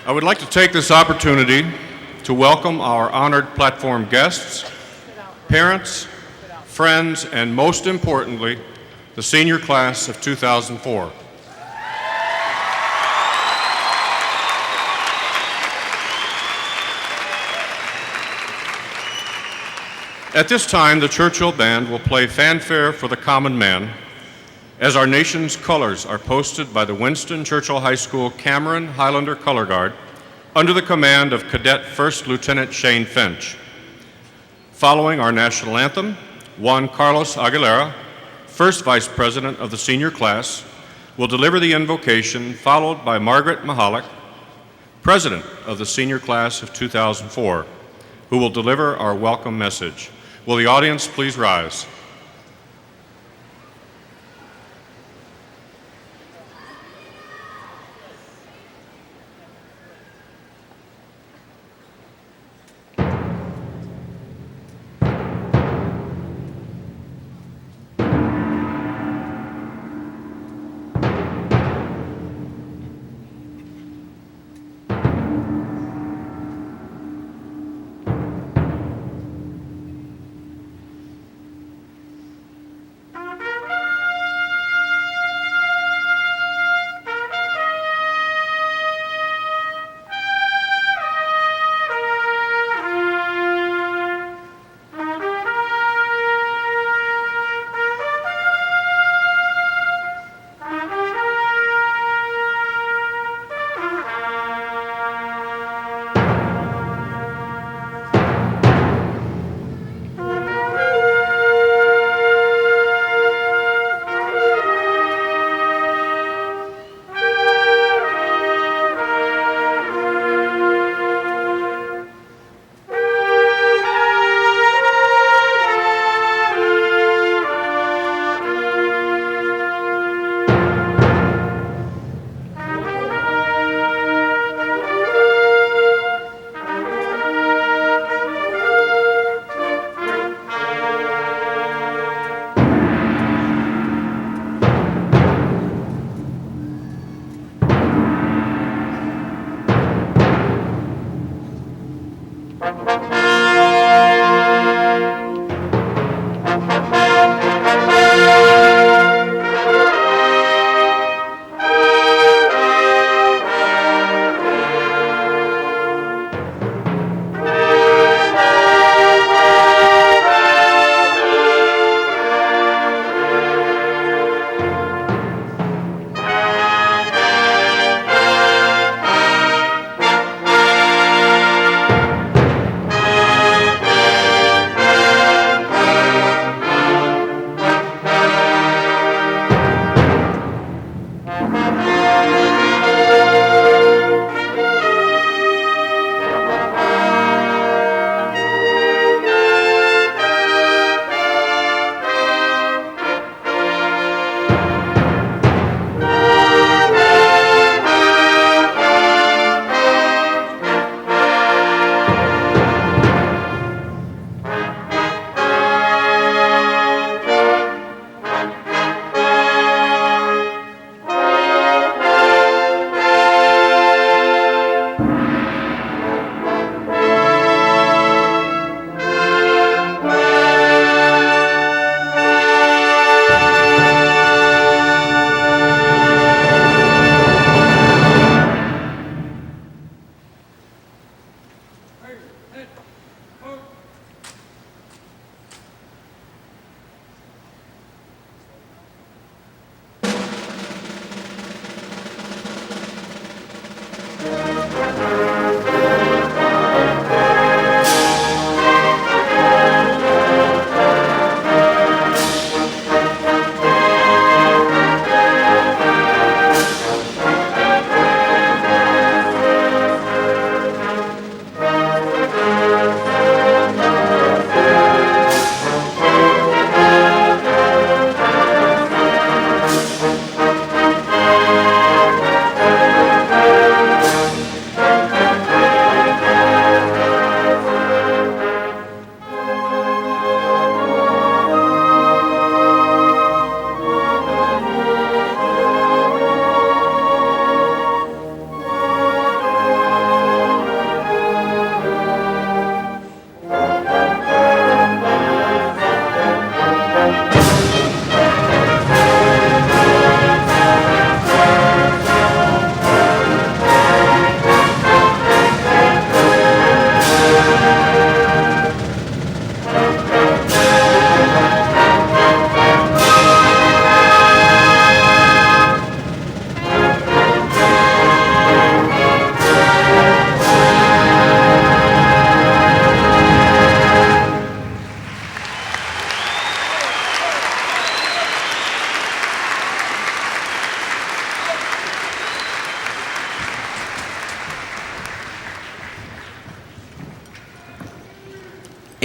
I would like to take this opportunity to welcome our honored platform guests, parents, friends, and most importantly, the senior class of 2004. At this time, the Churchill Band will play Fanfare for the Common Man as our nation's colors are posted by the Winston Churchill High School Cameron Highlander Color Guard under the command of Cadet First Lieutenant Shane Finch. Following our national anthem, Juan Carlos Aguilera, First Vice President of the senior class, will deliver the invocation, followed by Margaret Mahalik, President of the senior class of 2004, who will deliver our welcome message. Will the audience please rise?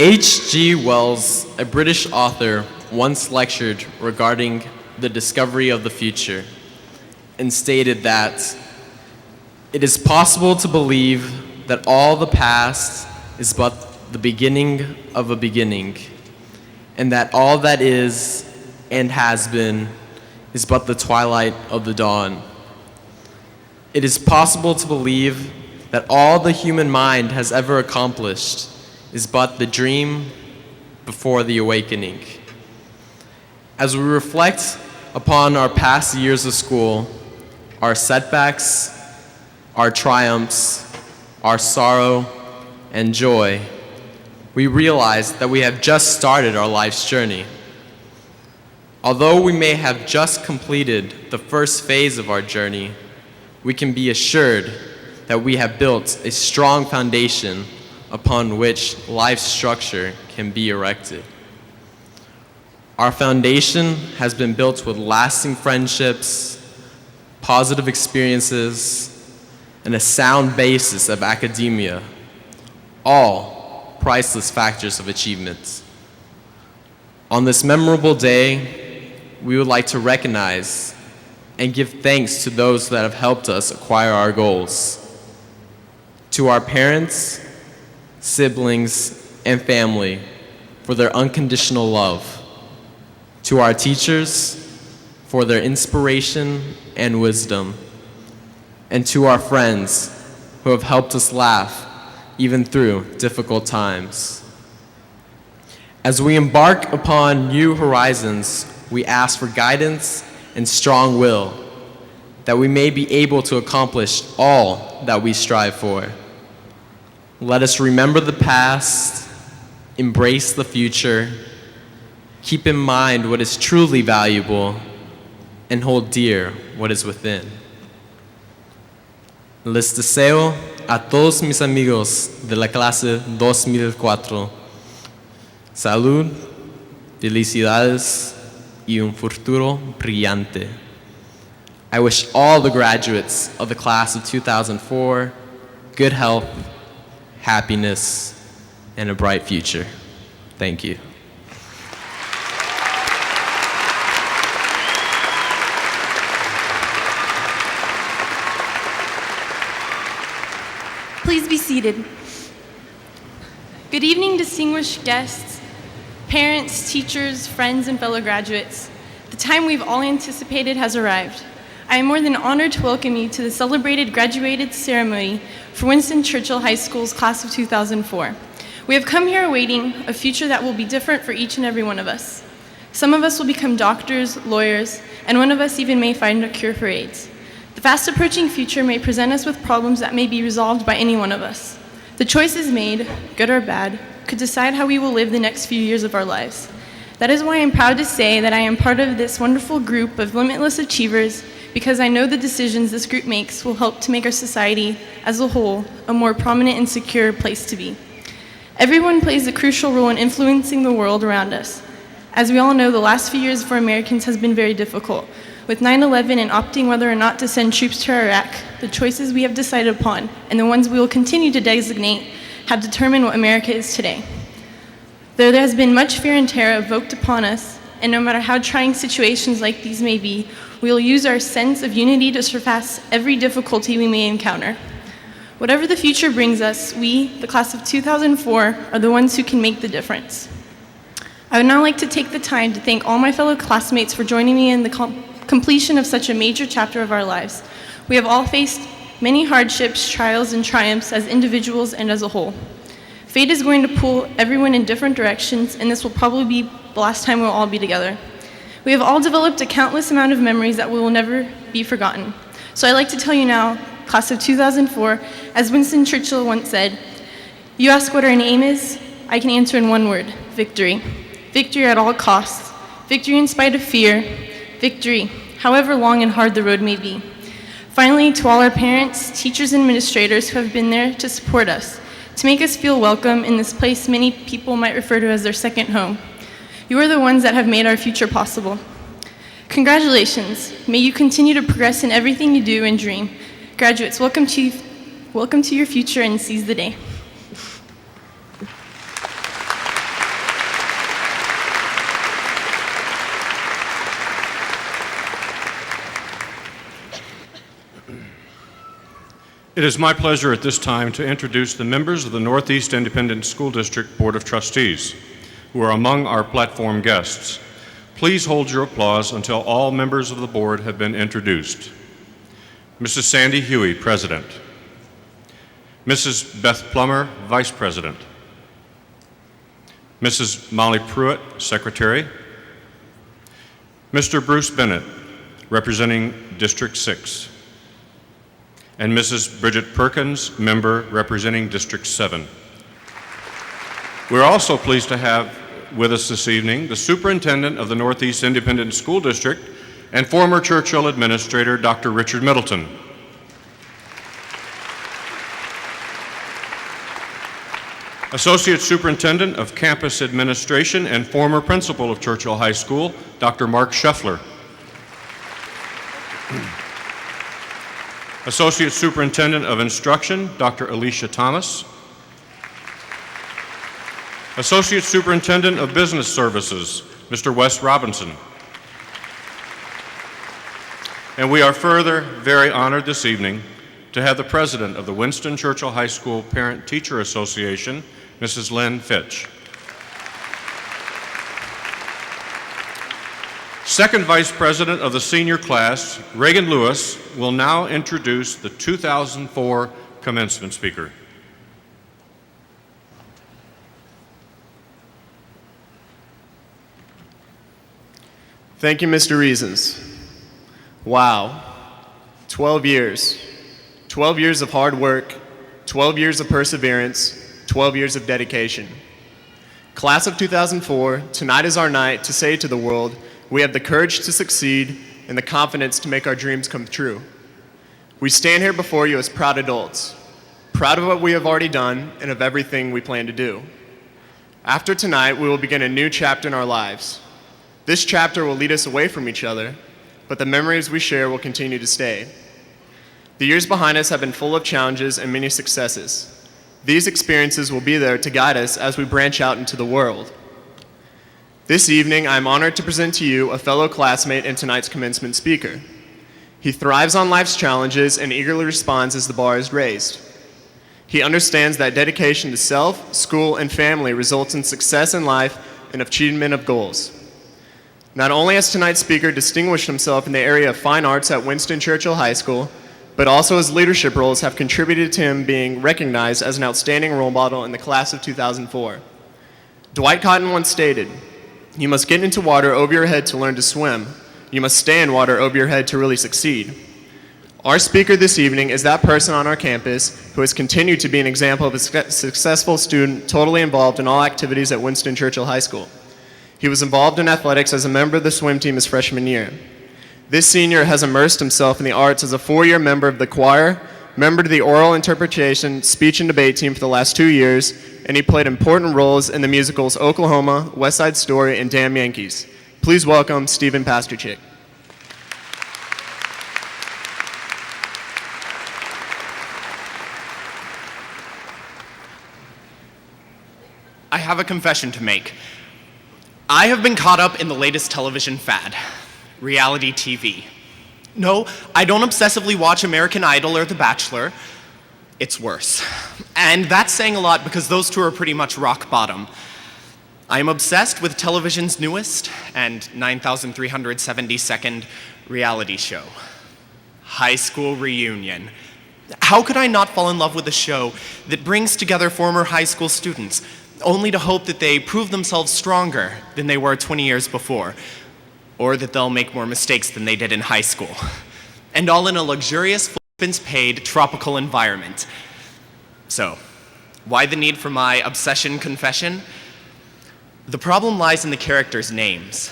H.G. Wells, a British author, once lectured regarding the discovery of the future and stated that it is possible to believe that all the past is but the beginning of a beginning, and that all that is and has been is but the twilight of the dawn. It is possible to believe that all the human mind has ever accomplished is but the dream before the awakening. As we reflect upon our past years of school, our setbacks, our triumphs, our sorrow and joy, we realize that we have just started our life's journey. Although we may have just completed the first phase of our journey, we can be assured that we have built a strong foundation upon which life's structure can be erected. Our foundation has been built with lasting friendships, positive experiences, and a sound basis of academia, all priceless factors of achievement. On this memorable day, we would like to recognize and give thanks to those that have helped us acquire our goals. To our parents, siblings, and family for their unconditional love. To our teachers for their inspiration and wisdom. And to our friends who have helped us laugh even through difficult times. As we embark upon new horizons, we ask for guidance and strong will, that we may be able to accomplish all that we strive for. Let us remember the past, embrace the future, keep in mind what is truly valuable, and hold dear what is within. Les deseo a todos mis amigos de la clase 2004 salud, felicidades y un futuro brillante. I wish all the graduates of the class of 2004 good health, happiness, and a bright future. Thank you. Please be seated. Good evening, distinguished guests, parents, teachers, friends, and fellow graduates. The time we've all anticipated has arrived. I am more than honored to welcome you to the celebrated graduated ceremony for Winston Churchill High School's class of 2004. We have come here awaiting a future that will be different for each and every one of us. Some of us will become doctors, lawyers, and one of us even may find a cure for AIDS. The fast approaching future may present us with problems that may be resolved by any one of us. The choices made, good or bad, could decide how we will live the next few years of our lives. That is why I'm proud to say that I am part of this wonderful group of limitless achievers, because I know the decisions this group makes will help to make our society as a whole a more prominent and secure place to be. Everyone plays a crucial role in influencing the world around us. As we all know, the last few years for Americans has been very difficult. With 9/11 and opting whether or not to send troops to Iraq, the choices we have decided upon and the ones we will continue to designate have determined what America is today. Though there has been much fear and terror evoked upon us, and no matter how trying situations like these may be, we will use our sense of unity to surpass every difficulty we may encounter. Whatever the future brings us, we, the class of 2004, are the ones who can make the difference. I would now like to take the time to thank all my fellow classmates for joining me in the completion of such a major chapter of our lives. We have all faced many hardships, trials, and triumphs as individuals and as a whole. Fate is going to pull everyone in different directions, and this will probably be the last time we'll all be together. We have all developed a countless amount of memories that will never be forgotten. So I'd like to tell you now, class of 2004, as Winston Churchill once said, "You ask what our name is? I can answer in one word: victory. Victory at all costs. Victory in spite of fear. Victory, however long and hard the road may be." Finally, to all our parents, teachers, and administrators who have been there to support us, to make us feel welcome in this place many people might refer to as their second home. You are the ones that have made our future possible. Congratulations. May you continue to progress in everything you do and dream. Graduates, welcome to your future and seize the day. It is my pleasure at this time to introduce the members of the Northeast Independent School District Board of Trustees, who are among our platform guests. Please hold your applause until all members of the board have been introduced. Mrs. Sandi Hughey, President. Mrs. Beth Plummer, Vice President. Mrs. Molly Pruitt, Secretary. Mr. Bruce Bennett, representing District 6. And Mrs. Brigitte Perkins, member representing District 7. We're also pleased to have with us this evening the Superintendent of the Northeast Independent School District and former Churchill Administrator, Dr. Richard Middleton. Associate Superintendent of Campus Administration and former Principal of Churchill High School, Dr. Mark Scheffler. Associate Superintendent of Instruction, Dr. Alicia Thomas. Associate Superintendent of Business Services, Mr. Wes Robinson. And we are further very honored this evening to have the President of the Winston Churchill High School Parent-Teacher Association, Mrs. Lynn Fitch. Second Vice President of the senior class, Reagan Lewis, will now introduce the 2004 commencement speaker. Thank you, Mr. Reasons. Wow, 12 years. 12 years of hard work, 12 years of perseverance, 12 years of dedication. Class of 2004, tonight is our night to say to the world, we have the courage to succeed and the confidence to make our dreams come true. We stand here before you as proud adults, proud of what we have already done and of everything we plan to do. After tonight, we will begin a new chapter in our lives. This chapter will lead us away from each other, but the memories we share will continue to stay. The years behind us have been full of challenges and many successes. These experiences will be there to guide us as we branch out into the world. This evening, I am honored to present to you a fellow classmate and tonight's commencement speaker. He thrives on life's challenges and eagerly responds as the bar is raised. He understands that dedication to self, school, and family results in success in life and achievement of goals. Not only has tonight's speaker distinguished himself in the area of fine arts at Winston Churchill High School, but also his leadership roles have contributed to him being recognized as an outstanding role model in the class of 2004. Dwight Cotton once stated, "You must get into water over your head to learn to swim. You must stay in water over your head to really succeed." Our speaker this evening is that person on our campus who has continued to be an example of a successful student totally involved in all activities at Winston Churchill High School. He was involved in athletics as a member of the swim team his freshman year. This senior has immersed himself in the arts as a 4-year member of the choir, member to the oral interpretation, speech and debate team for the last 2 years, and he played important roles in the musicals Oklahoma, West Side Story, and Damn Yankees. Please welcome Stephen Pasterchick. I have a confession to make. I have been caught up in the latest television fad, reality TV. No, I don't obsessively watch American Idol or The Bachelor. It's worse. And that's saying a lot because those two are pretty much rock bottom. I am obsessed with television's newest and 9,372nd reality show, High School Reunion. How could I not fall in love with a show that brings together former high school students, only to hope that they prove themselves stronger than they were 20 years before, or that they'll make more mistakes than they did in high school, and all in a luxurious, paid tropical environment. So, why the need for my obsession confession? The problem lies in the characters' names.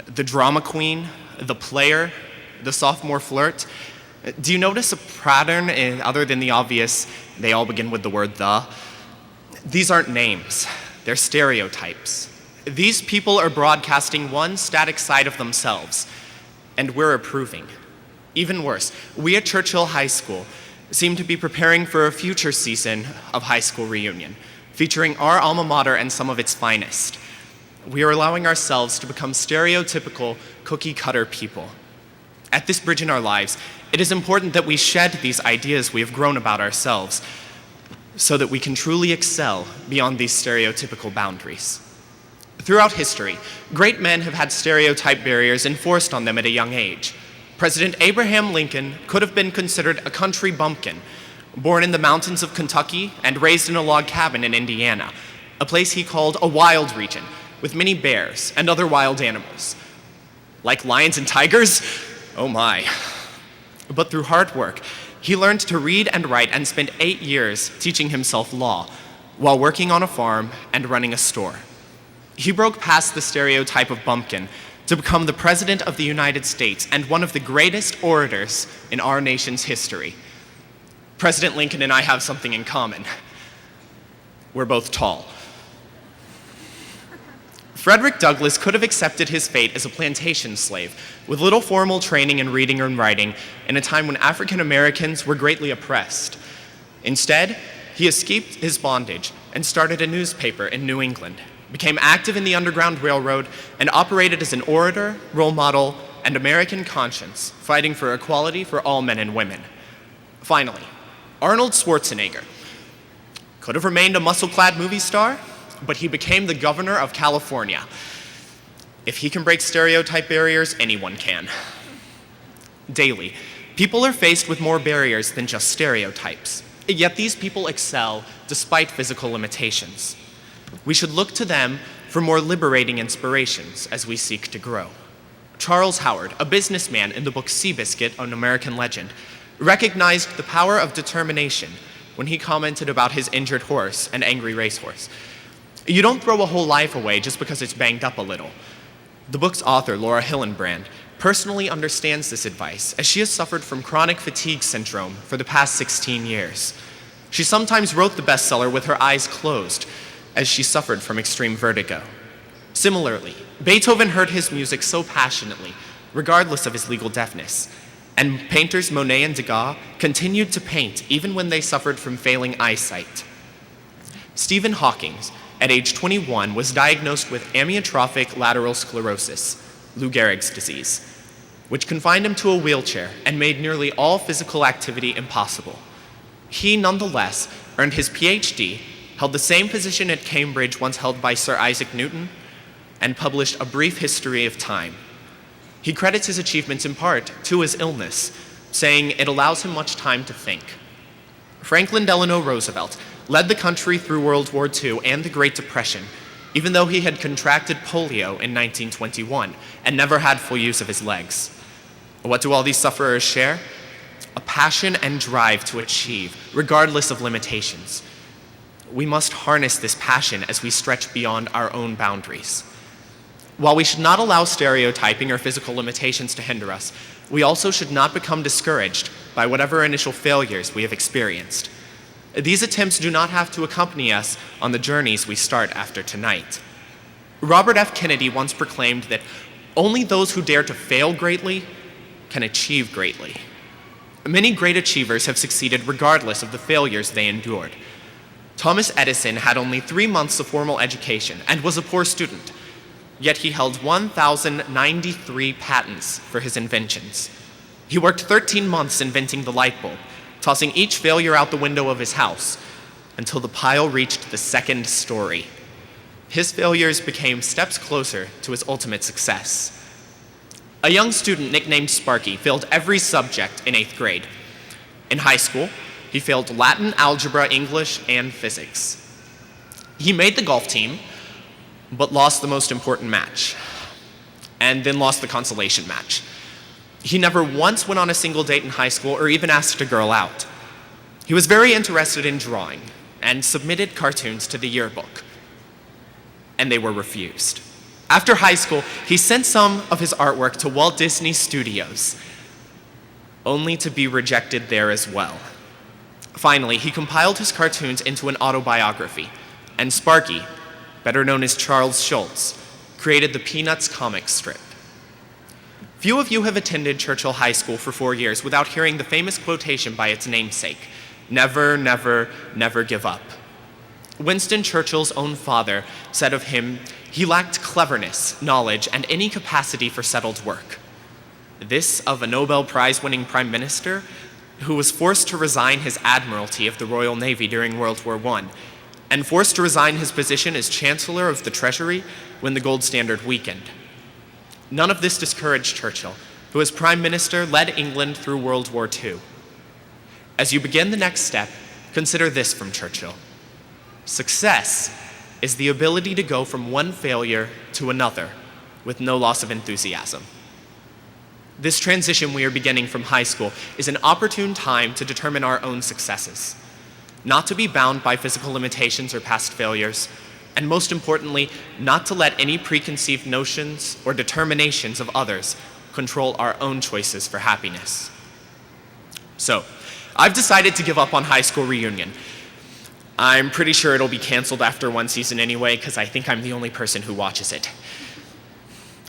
The drama queen, the player, the sophomore flirt. Do you notice a pattern other than the obvious, they all begin with the word the? These aren't names, they're stereotypes. These people are broadcasting one static side of themselves, and we're approving. Even worse, we at Churchill High School seem to be preparing for a future season of High School Reunion, featuring our alma mater and some of its finest. We are allowing ourselves to become stereotypical cookie-cutter people. At this bridge in our lives, it is important that we shed these ideas we have grown about ourselves so that we can truly excel beyond these stereotypical boundaries. Throughout history, great men have had stereotype barriers enforced on them at a young age. President Abraham Lincoln could have been considered a country bumpkin, born in the mountains of Kentucky and raised in a log cabin in Indiana, a place he called a wild region, with many bears and other wild animals. Like lions and tigers? Oh my. But through hard work, he learned to read and write and spent 8 years teaching himself law while working on a farm and running a store. He broke past the stereotype of bumpkin to become the President of the United States and one of the greatest orators in our nation's history. President Lincoln and I have something in common. We're both tall. Frederick Douglass could have accepted his fate as a plantation slave, with little formal training in reading and writing, in a time when African Americans were greatly oppressed. Instead, he escaped his bondage and started a newspaper in New England, became active in the Underground Railroad, and operated as an orator, role model, and American conscience, fighting for equality for all men and women. Finally, Arnold Schwarzenegger could have remained a muscle-clad movie star, but he became the governor of California. If he can break stereotype barriers, anyone can. Daily, people are faced with more barriers than just stereotypes, yet these people excel despite physical limitations. We should look to them for more liberating inspirations as we seek to grow. Charles Howard, a businessman in the book Seabiscuit, an American Legend, recognized the power of determination when he commented about his injured horse, an angry racehorse. You don't throw a whole life away just because it's banged up a little. The book's author, Laura Hillenbrand, personally understands this advice, as she has suffered from chronic fatigue syndrome for the past 16 years. She sometimes wrote the bestseller with her eyes closed, as she suffered from extreme vertigo. Similarly, Beethoven heard his music so passionately, regardless of his legal deafness, and painters Monet and Degas continued to paint even when they suffered from failing eyesight. Stephen Hawking, at age 21, was diagnosed with amyotrophic lateral sclerosis, Lou Gehrig's disease, which confined him to a wheelchair and made nearly all physical activity impossible. He nonetheless earned his PhD, held the same position at Cambridge once held by Sir Isaac Newton, and published A Brief History of Time. He credits his achievements in part to his illness, saying it allows him much time to think. Franklin Delano Roosevelt led the country through World War II and the Great Depression, even though he had contracted polio in 1921 and never had full use of his legs. What do all these sufferers share? A passion and drive to achieve, regardless of limitations. We must harness this passion as we stretch beyond our own boundaries. While we should not allow stereotyping or physical limitations to hinder us, we also should not become discouraged by whatever initial failures we have experienced. These attempts do not have to accompany us on the journeys we start after tonight. Robert F. Kennedy once proclaimed that only those who dare to fail greatly can achieve greatly. Many great achievers have succeeded regardless of the failures they endured. Thomas Edison had only 3 months of formal education and was a poor student, yet he held 1,093 patents for his inventions. He worked 13 months inventing the light bulb, tossing each failure out the window of his house until the pile reached the 2nd story. His failures became steps closer to his ultimate success. A young student nicknamed Sparky failed every subject in 8th grade. In high school, he failed Latin, algebra, English, and physics. He made the golf team, but lost the most important match, and then lost the consolation match. He never once went on a single date in high school or even asked a girl out. He was very interested in drawing and submitted cartoons to the yearbook, and they were refused. After high school, he sent some of his artwork to Walt Disney Studios, only to be rejected there as well. Finally, he compiled his cartoons into an autobiography, and Sparky, better known as Charles Schulz, created the Peanuts comic strip. Few of you have attended Churchill High School for 4 years without hearing the famous quotation by its namesake, "Never, never, never give up." Winston Churchill's own father said of him, he lacked cleverness, knowledge, and any capacity for settled work. This of a Nobel Prize-winning prime minister who was forced to resign his admiralty of the Royal Navy during World War I and forced to resign his position as Chancellor of the Treasury when the gold standard weakened. None of this discouraged Churchill, who as prime minister led England through World War II. As you begin the next step, consider this from Churchill. Success is the ability to go from one failure to another with no loss of enthusiasm. This transition we are beginning from high school is an opportune time to determine our own successes, not to be bound by physical limitations or past failures, and most importantly, not to let any preconceived notions or determinations of others control our own choices for happiness. So, I've decided to give up on high school reunion. I'm pretty sure it'll be canceled after one season anyway, because I think I'm the only person who watches it.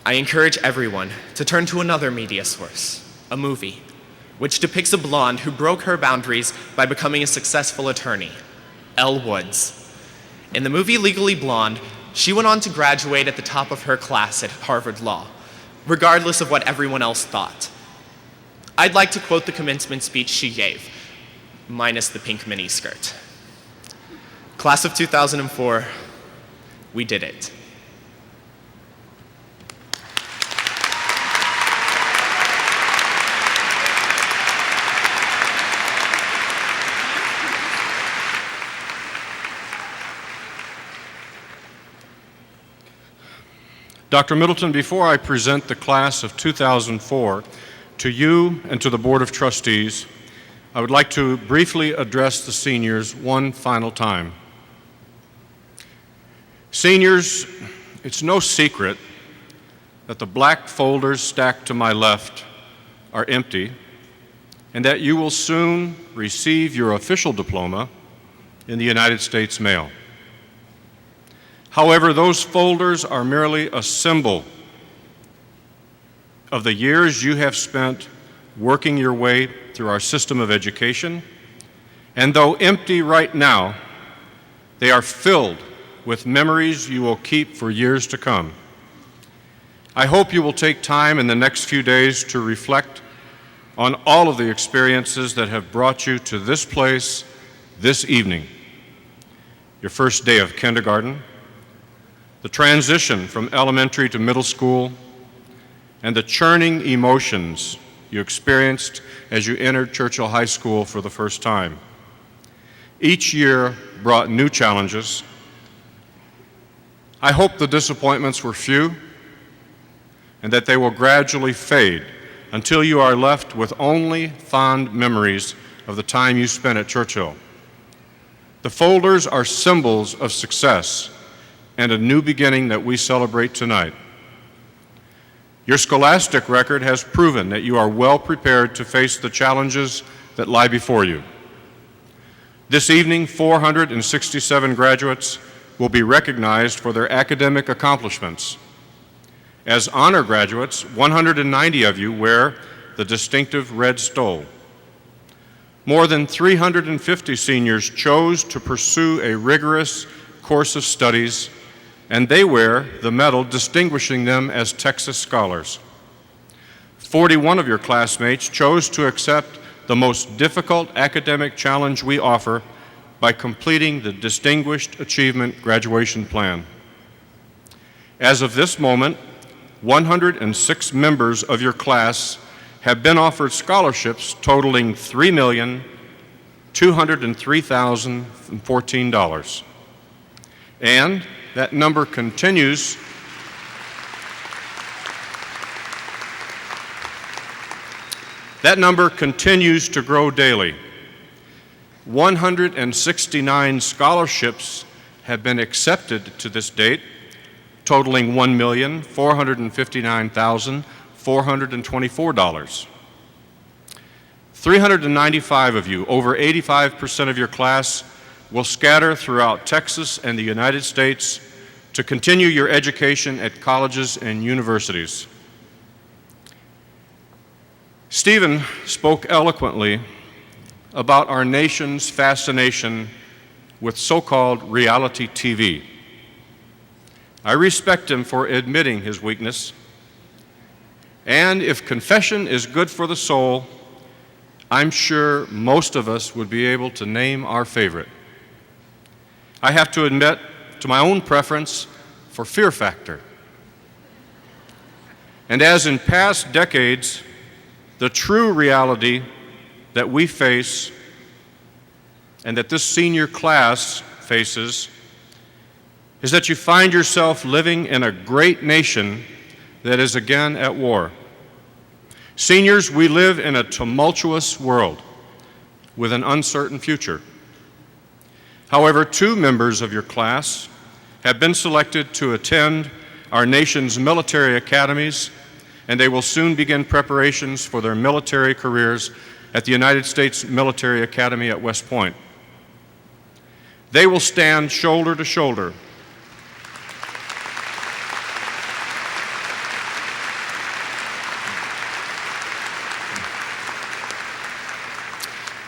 I encourage everyone to turn to another media source, a movie, which depicts a blonde who broke her boundaries by becoming a successful attorney, Elle Woods. In the movie Legally Blonde, she went on to graduate at the top of her class at Harvard Law, regardless of what everyone else thought. I'd like to quote the commencement speech she gave, minus the pink miniskirt. Class of 2004, we did it. Dr. Middleton, before I present the class of 2004 to you and to the Board of Trustees, I would like to briefly address the seniors one final time. Seniors, it's no secret that the black folders stacked to my left are empty and that you will soon receive your official diploma in the United States mail. However, those folders are merely a symbol of the years you have spent working your way through our system of education, and though empty right now, they are filled with memories you will keep for years to come. I hope you will take time in the next few days to reflect on all of the experiences that have brought you to this place this evening. Your first day of kindergarten, the transition from elementary to middle school, and the churning emotions you experienced as you entered Churchill High School for the first time. Each year brought new challenges. I hope the disappointments were few and that they will gradually fade until you are left with only fond memories of the time you spent at Churchill. The folders are symbols of success and a new beginning that we celebrate tonight. Your scholastic record has proven that you are well prepared to face the challenges that lie before you. This evening, 467 graduates will be recognized for their academic accomplishments. As honor graduates, 190 of you wear the distinctive red stole. More than 350 seniors chose to pursue a rigorous course of studies, and they wear the medal distinguishing them as Texas scholars. 41 of your classmates chose to accept the most difficult academic challenge we offer by completing the Distinguished Achievement Graduation Plan. As of this moment, 106 members of your class have been offered scholarships totaling $3,203,014. And that number continues to grow daily. 169 scholarships have been accepted to this date, totaling $1,459,424. 395 of you, over 85% of your class, will scatter throughout Texas and the United States to continue your education at colleges and universities. Stephen spoke eloquently about our nation's fascination with so-called reality TV. I respect him for admitting his weakness. And if confession is good for the soul, I'm sure most of us would be able to name our favorite. I have to admit to my own preference for Fear Factor. And as in past decades, the true reality that we face and that this senior class faces is that you find yourself living in a great nation that is again at war. Seniors, we live in a tumultuous world with an uncertain future. However, 2 members of your class have been selected to attend our nation's military academies, and they will soon begin preparations for their military careers at the United States Military Academy at West Point. They will stand shoulder to shoulder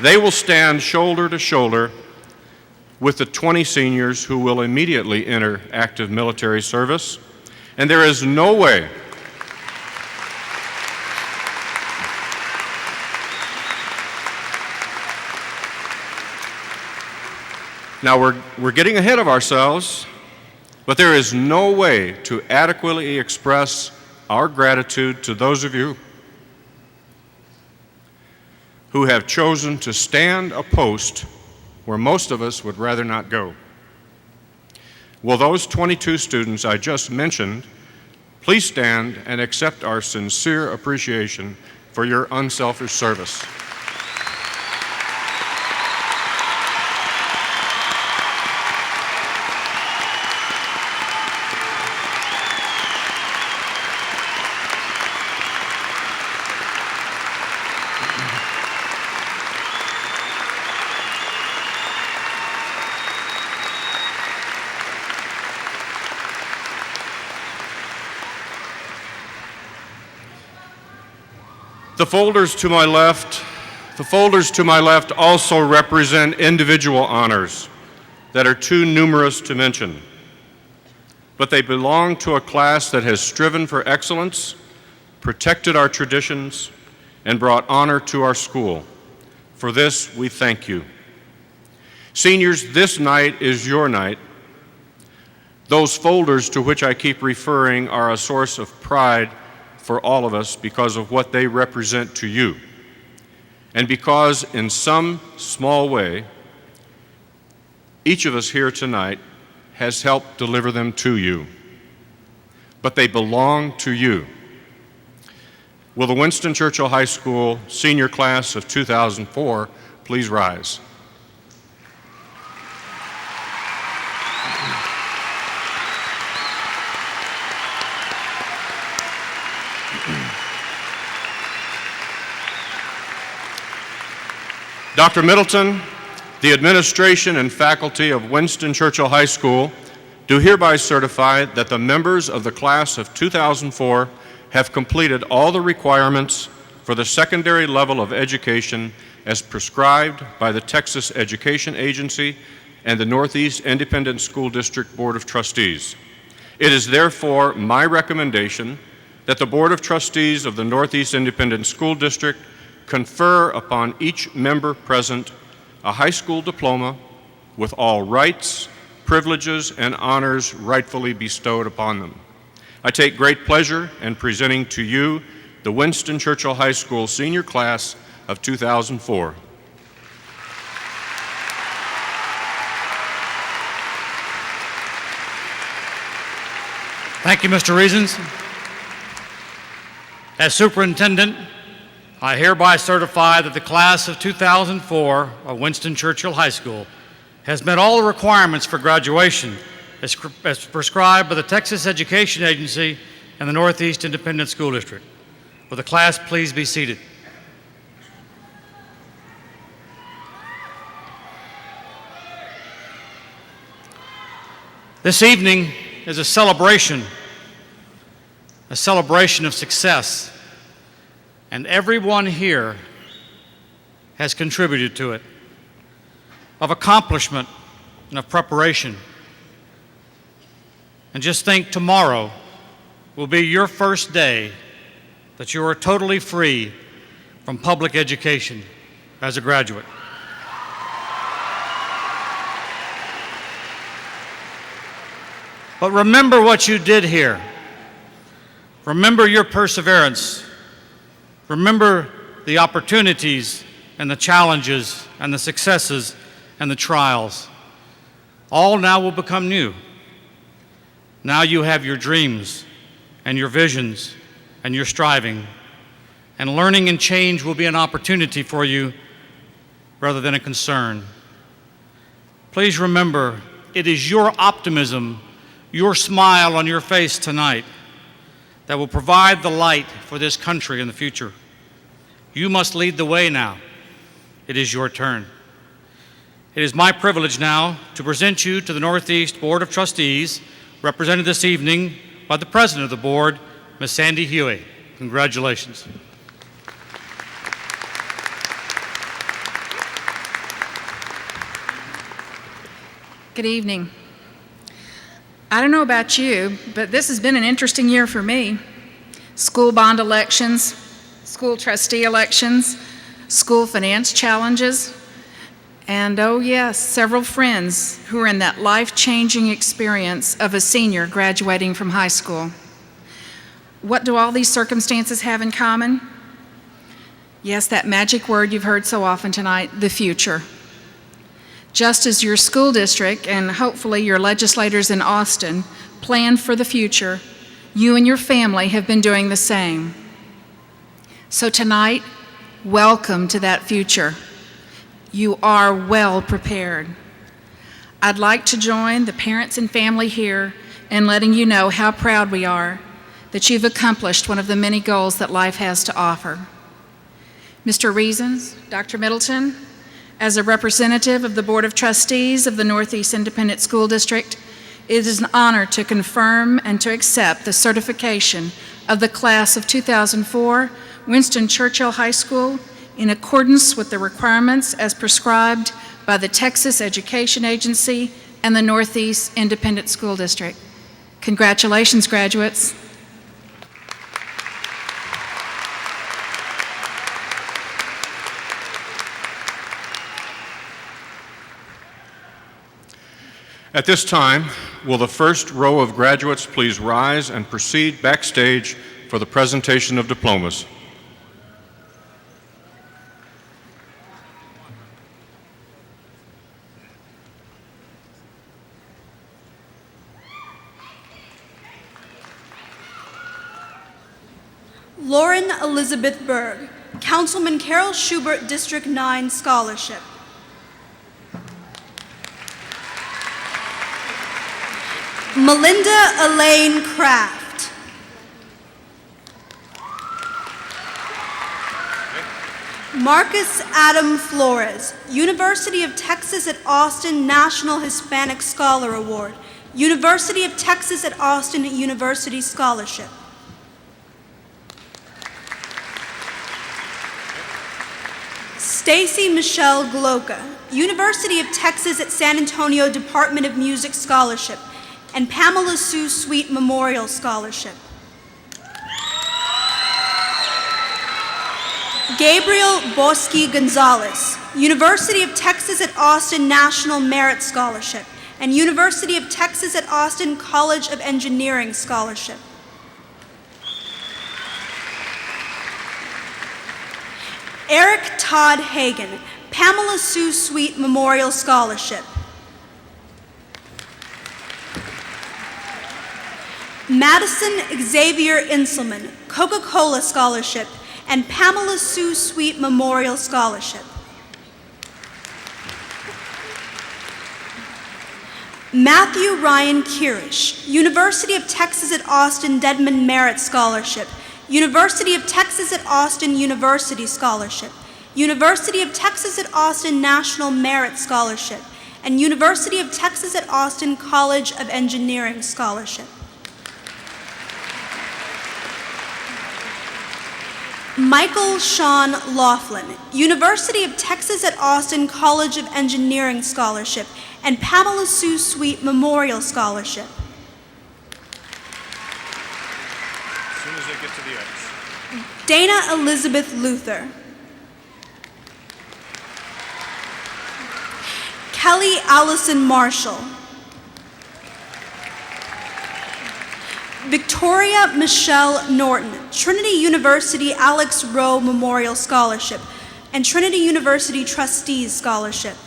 They will stand shoulder to shoulder with the 20 seniors who will immediately enter active military service, and there is no way Now, we're getting ahead of ourselves, but there is no way to adequately express our gratitude to those of you who have chosen to stand a post where most of us would rather not go. Will those 22 students I just mentioned please stand and accept our sincere appreciation for your unselfish service. The folders to my left also represent individual honors that are too numerous to mention, but they belong to a class that has striven for excellence, protected our traditions, and brought honor to our school. For this, we thank you. Seniors, this night is your night. Those folders to which I keep referring are a source of pride for all of us because of what they represent to you, and because in some small way, each of us here tonight has helped deliver them to you. But they belong to you. Will the Winston Churchill High School senior class of 2004 please rise? Dr. Middleton, the administration and faculty of Winston Churchill High School do hereby certify that the members of the class of 2004 have completed all the requirements for the secondary level of education as prescribed by the Texas Education Agency and the Northeast Independent School District Board of Trustees. It is therefore my recommendation that the Board of Trustees of the Northeast Independent School District confer upon each member present a high school diploma with all rights, privileges, and honors rightfully bestowed upon them. I take great pleasure in presenting to you the Winston Churchill High School senior class of 2004. Thank you, Mr. Reasons. As superintendent, I hereby certify that the class of 2004 of Winston Churchill High School has met all the requirements for graduation as prescribed by the Texas Education Agency and the Northeast Independent School District. Will the class please be seated? This evening is a celebration of success, and everyone here has contributed to it, of accomplishment and of preparation. And just think, tomorrow will be your first day that you are totally free from public education as a graduate. But remember what you did here. Remember your perseverance. Remember the opportunities and the challenges and the successes and the trials. All now will become new. Now you have your dreams and your visions and your striving. And learning and change will be an opportunity for you rather than a concern. Please remember, it is your optimism, your smile on your face tonight that will provide the light for this country in the future. You must lead the way now. It is your turn. It is my privilege now to present you to the Northeast Board of Trustees, represented this evening by the President of the Board, Ms. Sandi Hughey. Congratulations. Good evening. I don't know about you, but this has been an interesting year for me. School bond elections, school trustee elections, school finance challenges, and oh yes, several friends who are in that life-changing experience of a senior graduating from high school. What do all these circumstances have in common? Yes, that magic word you've heard so often tonight, the future. Just as your school district and hopefully your legislators in Austin plan for the future, you and your family have been doing the same. So tonight, welcome to that future. You are well prepared. I'd like to join the parents and family here in letting you know how proud we are that you've accomplished one of the many goals that life has to offer. Mr. Reasons, Dr. Middleton, as a representative of the Board of Trustees of the Northeast Independent School District, it is an honor to confirm and to accept the certification of the class of 2004 Winston Churchill High School in accordance with the requirements as prescribed by the Texas Education Agency and the Northeast Independent School District. Congratulations, graduates. At this time, will the first row of graduates please rise and proceed backstage for the presentation of diplomas. Lauren Elizabeth Berg, Councilman Carol Schubert District 9 Scholarship. Melinda Elaine Kraft. Marcus Adam Flores, University of Texas at Austin National Hispanic Scholar Award, University of Texas at Austin University Scholarship. Stacy Michelle Gloca, University of Texas at San Antonio Department of Music Scholarship, and Pamela Sue Sweet Memorial Scholarship. Gabriel Bosque Gonzalez, University of Texas at Austin National Merit Scholarship, and University of Texas at Austin College of Engineering Scholarship. Eric Todd Hagan, Pamela Sue Sweet Memorial Scholarship. Madison Xavier Inselman, Coca-Cola Scholarship, and Pamela Sue Sweet Memorial Scholarship. Matthew Ryan Kirish, University of Texas at Austin Dedman Merit Scholarship, University of Texas at Austin University Scholarship, University of Texas at Austin National Merit Scholarship, and University of Texas at Austin College of Engineering Scholarship. Michael Sean Laughlin, University of Texas at Austin College of Engineering Scholarship, and Pamela Sue Sweet Memorial Scholarship. As soon as they get to the edge. Dana Elizabeth Luther. Kelly Allison Marshall. Victoria Michelle Norton, Trinity University Alex Rowe Memorial Scholarship and Trinity University Trustees Scholarship.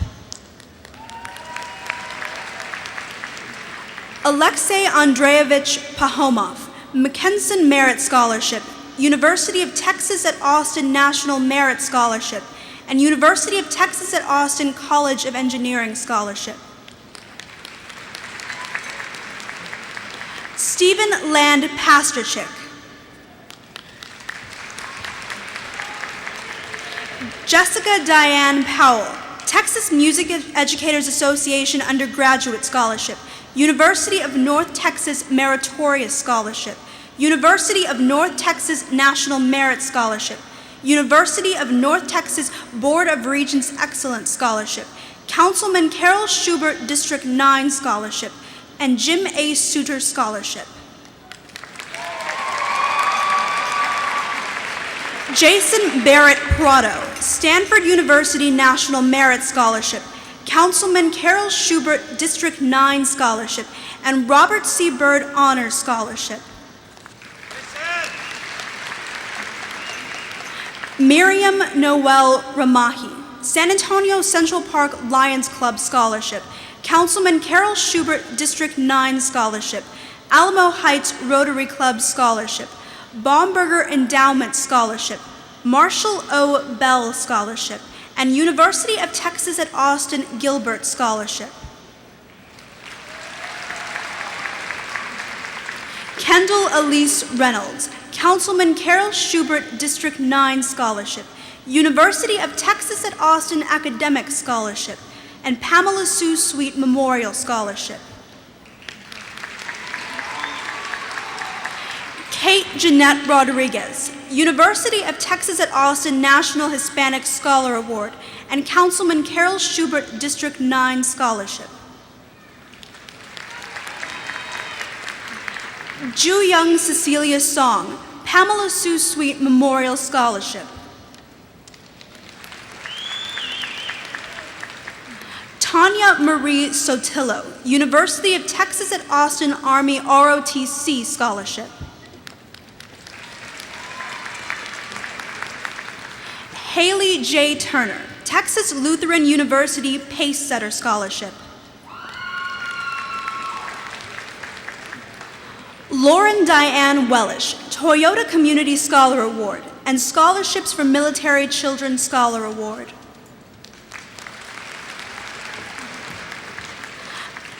Alexei Andreevich Pahomov, Mackensen Merit Scholarship, University of Texas at Austin National Merit Scholarship, and University of Texas at Austin College of Engineering Scholarship. Stephen Land Pasterchik. Jessica Diane Powell, Texas Music Educators Association Undergraduate Scholarship, University of North Texas Meritorious Scholarship, University of North Texas National Merit Scholarship, University of North Texas Board of Regents Excellence Scholarship, Councilman Carol Schubert District 9 Scholarship, and Jim A. Suter Scholarship. Jason Barrett Prado, Stanford University National Merit Scholarship, Councilman Carol Schubert District 9 Scholarship, and Robert C. Byrd Honors Scholarship. Miriam Noel Ramahi, San Antonio Central Park Lions Club Scholarship, Councilman Carol Schubert District 9 Scholarship, Alamo Heights Rotary Club Scholarship, Baumberger Endowment Scholarship, Marshall O. Bell Scholarship, and University of Texas at Austin Gilbert Scholarship. Kendall Elise Reynolds, Councilman Carol Schubert District 9 Scholarship, University of Texas at Austin Academic Scholarship, and Pamela Sue Sweet Memorial Scholarship. Kate Jeanette Rodriguez, University of Texas at Austin National Hispanic Scholar Award, and Councilman Carol Schubert District 9 Scholarship. Ju Young Cecilia Song, Pamela Sue Sweet Memorial Scholarship. Tanya Marie Sotillo, University of Texas at Austin Army ROTC Scholarship. Haley J. Turner, Texas Lutheran University Pacesetter Scholarship. Lauren Diane Wellish, Toyota Community Scholar Award, and Scholarships for Military Children Scholar Award.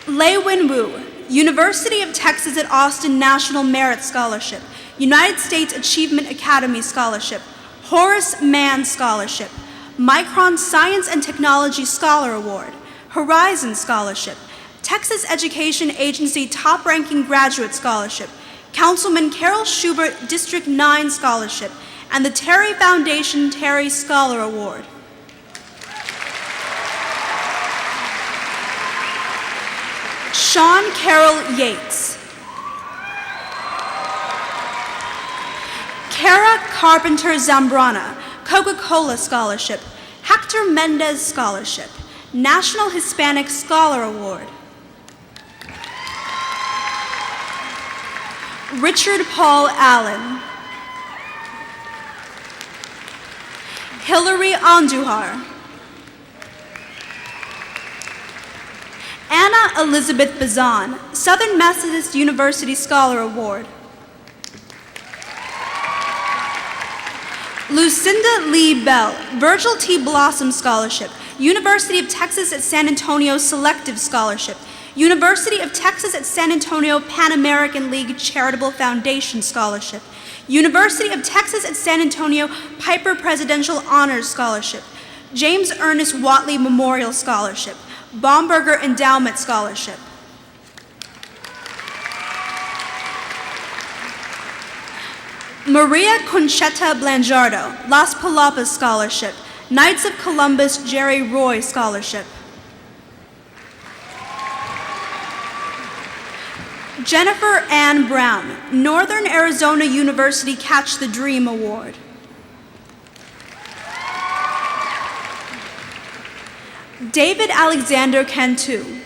Lei Win Wu, University of Texas at Austin National Merit Scholarship, United States Achievement Academy Scholarship, Horace Mann Scholarship, Micron Science and Technology Scholar Award, Horizon Scholarship, Texas Education Agency Top Ranking Graduate Scholarship, Councilman Carol Schubert District 9 Scholarship, and the Terry Foundation Terry Scholar Award. Sean Carroll Yates. Kara Carpenter Zambrana, Coca-Cola Scholarship, Hector Mendez Scholarship, National Hispanic Scholar Award. Richard Paul Allen. Hillary Andujar. Anna Elizabeth Bazan, Southern Methodist University Scholar Award. Lucinda Lee Bell, Virgil T. Blossom Scholarship, University of Texas at San Antonio Selective Scholarship, University of Texas at San Antonio Pan American League Charitable Foundation Scholarship, University of Texas at San Antonio Piper Presidential Honors Scholarship, James Ernest Watley Memorial Scholarship, Baumberger Endowment Scholarship. Maria Conchetta Blanjardo, Las Palapas Scholarship, Knights of Columbus Jerry Roy Scholarship. Jennifer Ann Brown, Northern Arizona University Catch the Dream Award. David Alexander Cantu.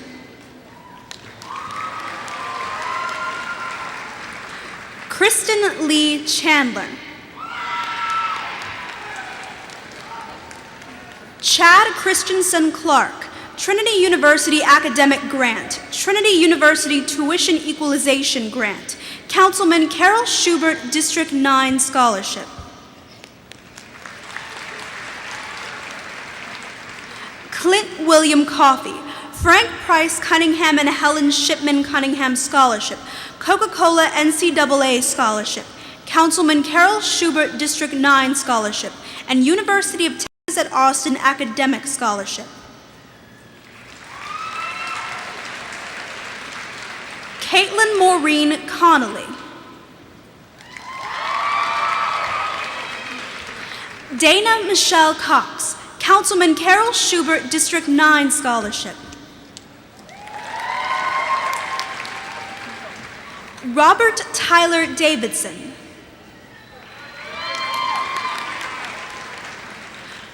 Kristen Lee Chandler. Chad Christensen Clark, Trinity University Academic Grant, Trinity University Tuition Equalization Grant, Councilman Carol Schubert District 9 Scholarship. Clint William Coffey, Frank Price Cunningham and Helen Shipman Cunningham Scholarship, Coca-Cola NCAA Scholarship, Councilman Carol Schubert District 9 Scholarship, and University of Texas at Austin Academic Scholarship. Caitlin Maureen Connolly. Dana Michelle Cox, Councilman Carol Schubert District 9 Scholarship. Robert Tyler Davidson.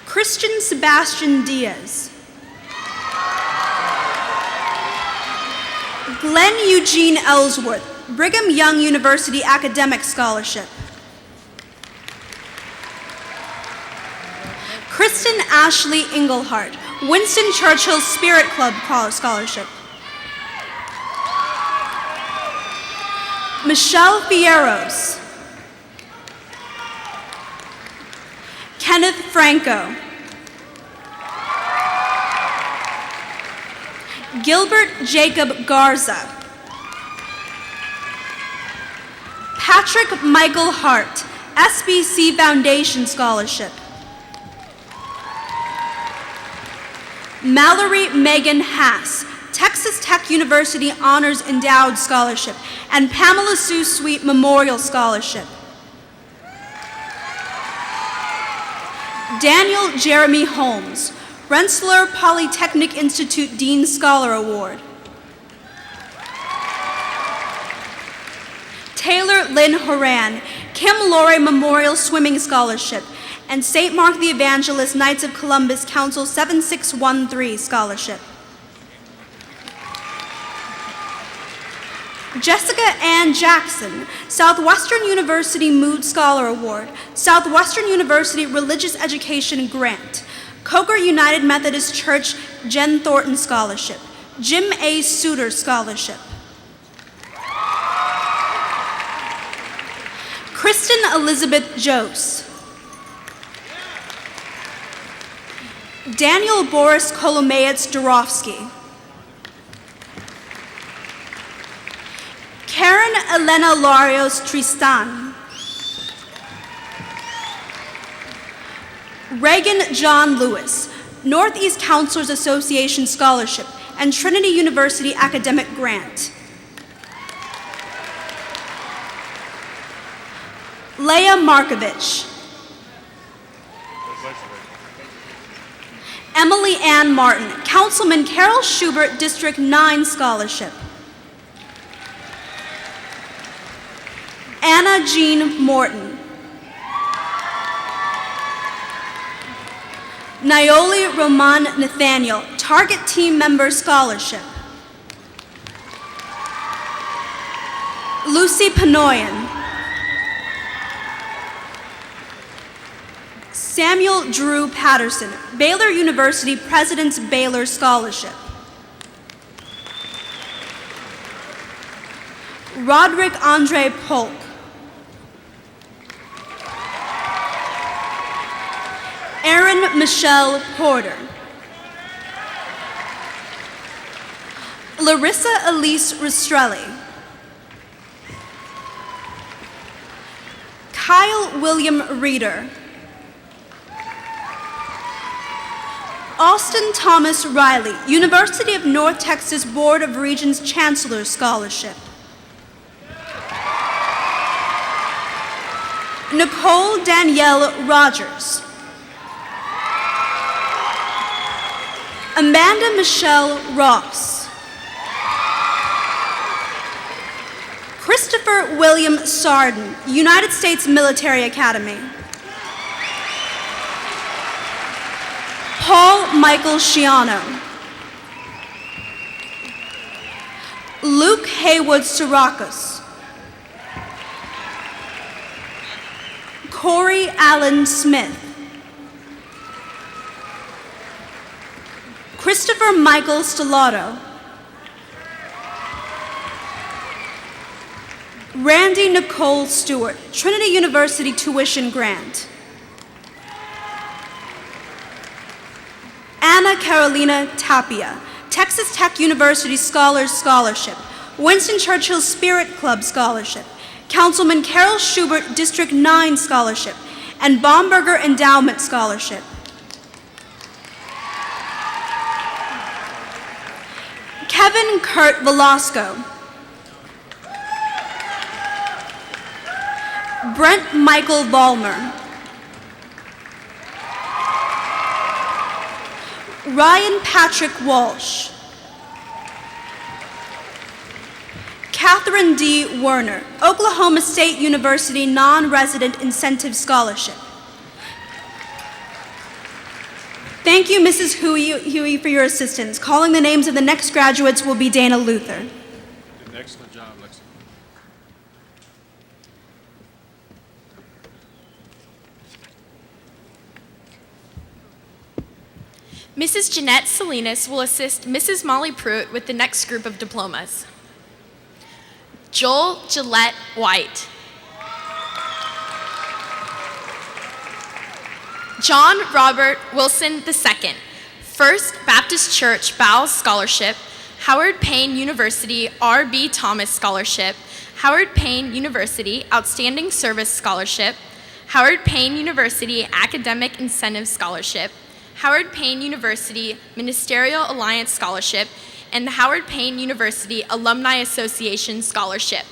Christian Sebastian Diaz. Glenn Eugene Ellsworth, Brigham Young University Academic Scholarship. Kristen Ashley Englehart, Winston Churchill Spirit Club Scholarship. Michelle Fierros. Kenneth Franco. Gilbert Jacob Garza. Patrick Michael Hart, SBC Foundation Scholarship. Mallory Megan Haas, Texas Tech University Honors Endowed Scholarship, and Pamela Sue Sweet Memorial Scholarship. Daniel Jeremy Holmes, Rensselaer Polytechnic Institute Dean Scholar Award. Taylor Lynn Horan, Kim Laurie Memorial Swimming Scholarship, and St. Mark the Evangelist Knights of Columbus Council 7613 Scholarship. Jessica Ann Jackson, Southwestern University Mood Scholar Award, Southwestern University Religious Education Grant, Coker United Methodist Church Jen Thornton Scholarship, Jim A. Souter Scholarship. Kristen Elizabeth Jose. Daniel Boris Kolomeitz Dorofsky. Karen Elena Larios Tristan. Reagan John Lewis, Northeast Counselors Association Scholarship and Trinity University Academic Grant. Leah Markovich. Emily Ann Martin, Councilman Carol Schubert District 9 Scholarship. Anna Jean Morton. Nayoli Roman Nathaniel, Target Team Member Scholarship. Lucy Panoyan. Samuel Drew Patterson, Baylor University President's Baylor Scholarship. Roderick Andre Polk. Erin Michelle Porter. Larissa Elise Restrelli. Kyle William Reeder. Austin Thomas Riley, University of North Texas Board of Regents Chancellor Scholarship. Nicole Danielle Rogers. Amanda Michelle Ross. Christopher William Sarden, United States Military Academy. Paul Michael Sciano. Luke Haywood Sirakos. Corey Allen Smith. Christopher Michael Stellato. Randy Nicole Stewart, Trinity University tuition grant. Anna Carolina Tapia, Texas Tech University Scholars Scholarship, Winston Churchill Spirit Club Scholarship, Councilman Carol Schubert District 9 Scholarship, and Baumberger Endowment Scholarship. Kevin Kurt Velasco. Brent Michael Vollmer. Ryan Patrick Walsh. Catherine D. Werner, Oklahoma State University Non-Resident Incentive Scholarship. Thank you, Mrs. Hughey, for your assistance. Calling the names of the next graduates will be Dana Luther. Did an excellent job, Lexi. Mrs. Jeanette Salinas will assist Mrs. Molly Pruitt with the next group of diplomas. Joel Gillette White. John Robert Wilson II, First Baptist Church Bowles Scholarship, Howard Payne University R.B. Thomas Scholarship, Howard Payne University Outstanding Service Scholarship, Howard Payne University Academic Incentive Scholarship, Howard Payne University Ministerial Alliance Scholarship, and the Howard Payne University Alumni Association Scholarship.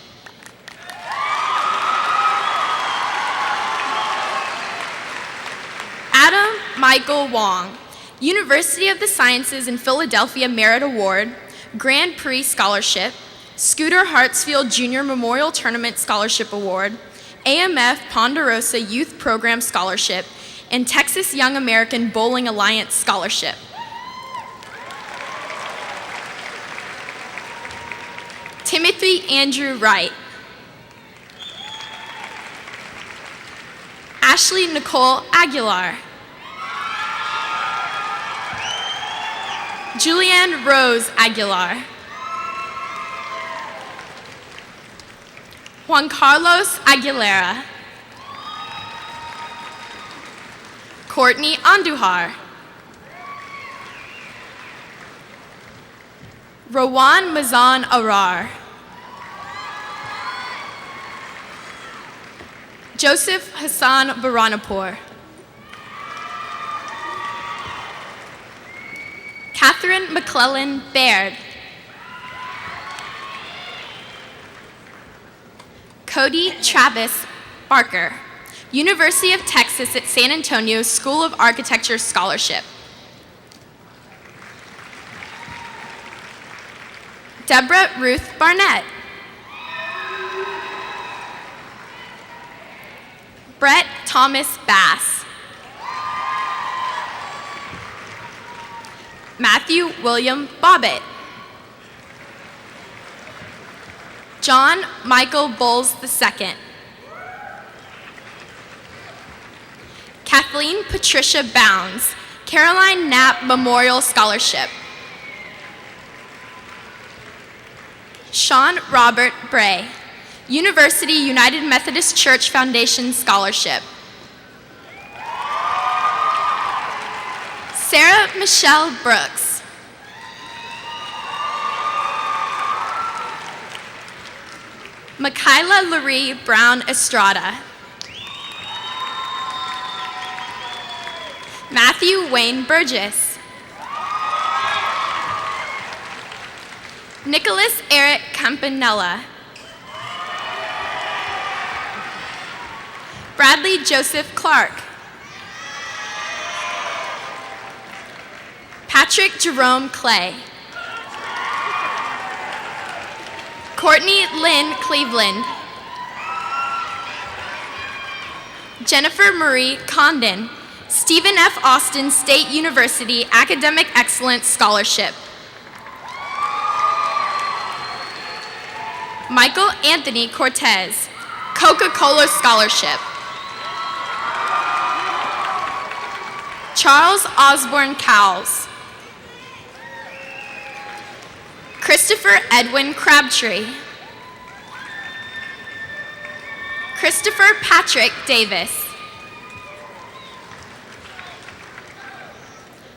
Adam Michael Wong, University of the Sciences in Philadelphia Merit Award, Grand Prix Scholarship, Scooter Hartsfield Junior Memorial Tournament Scholarship Award, AMF Ponderosa Youth Program Scholarship, and Texas Young American Bowling Alliance Scholarship. Timothy Andrew Wright. Ashley Nicole Aguilar. Julianne Rose Aguilar. Juan Carlos Aguilera. Courtney Andujar. Rowan Mazan Arar. Joseph Hassan Baranapur. Catherine McClellan Baird. Cody Travis Barker, University of Texas at San Antonio School of Architecture Scholarship. Deborah Ruth Barnett. Brett Thomas Bass. Matthew William Bobbitt. John Michael Bowles II. Kathleen Patricia Bounds, Caroline Knapp Memorial Scholarship. Sean Robert Bray, University United Methodist Church Foundation Scholarship. Sarah Michelle Brooks. Michaela Larie Brown Estrada. Matthew Wayne Burgess. Nicholas Eric Campanella. Bradley Joseph Clark. Patrick Jerome Clay. Courtney Lynn Cleveland. Jennifer Marie Condon, Stephen F. Austin State University Academic Excellence Scholarship. Michael Anthony Cortez, Coca-Cola Scholarship. Charles Osborne Cowles. Christopher Edwin Crabtree. Christopher Patrick Davis.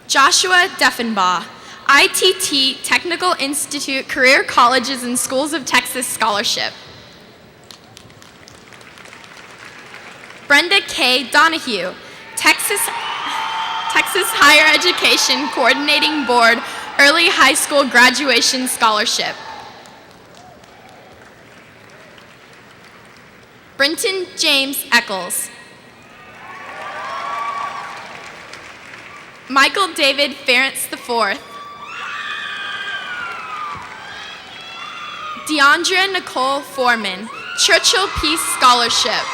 Joshua Deffenbaugh, ITT Technical Institute Career Colleges and Schools of Texas Scholarship. Brenda K. Donahue, Texas Higher Education Coordinating Board Early High School Graduation Scholarship. Brenton James Eccles. Michael David Ferentz IV. Deandra Nicole Foreman, Churchill Peace Scholarship.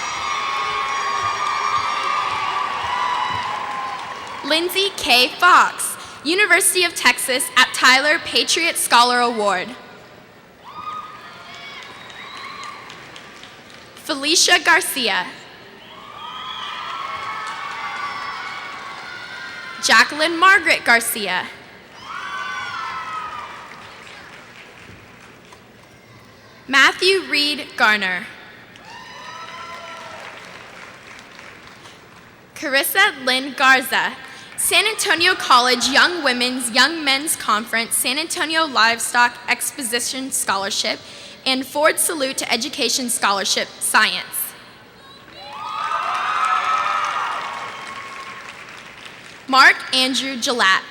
Lindsay K. Fox, University of Texas at Tyler Patriot Scholar Award. Felicia Garcia. Jacqueline Margaret Garcia. Matthew Reed Garner. Carissa Lynn Garza, San Antonio College Young Women's Young Men's Conference San Antonio Livestock Exposition Scholarship and Ford Salute to Education Scholarship, Science. Mark Andrew Gillette.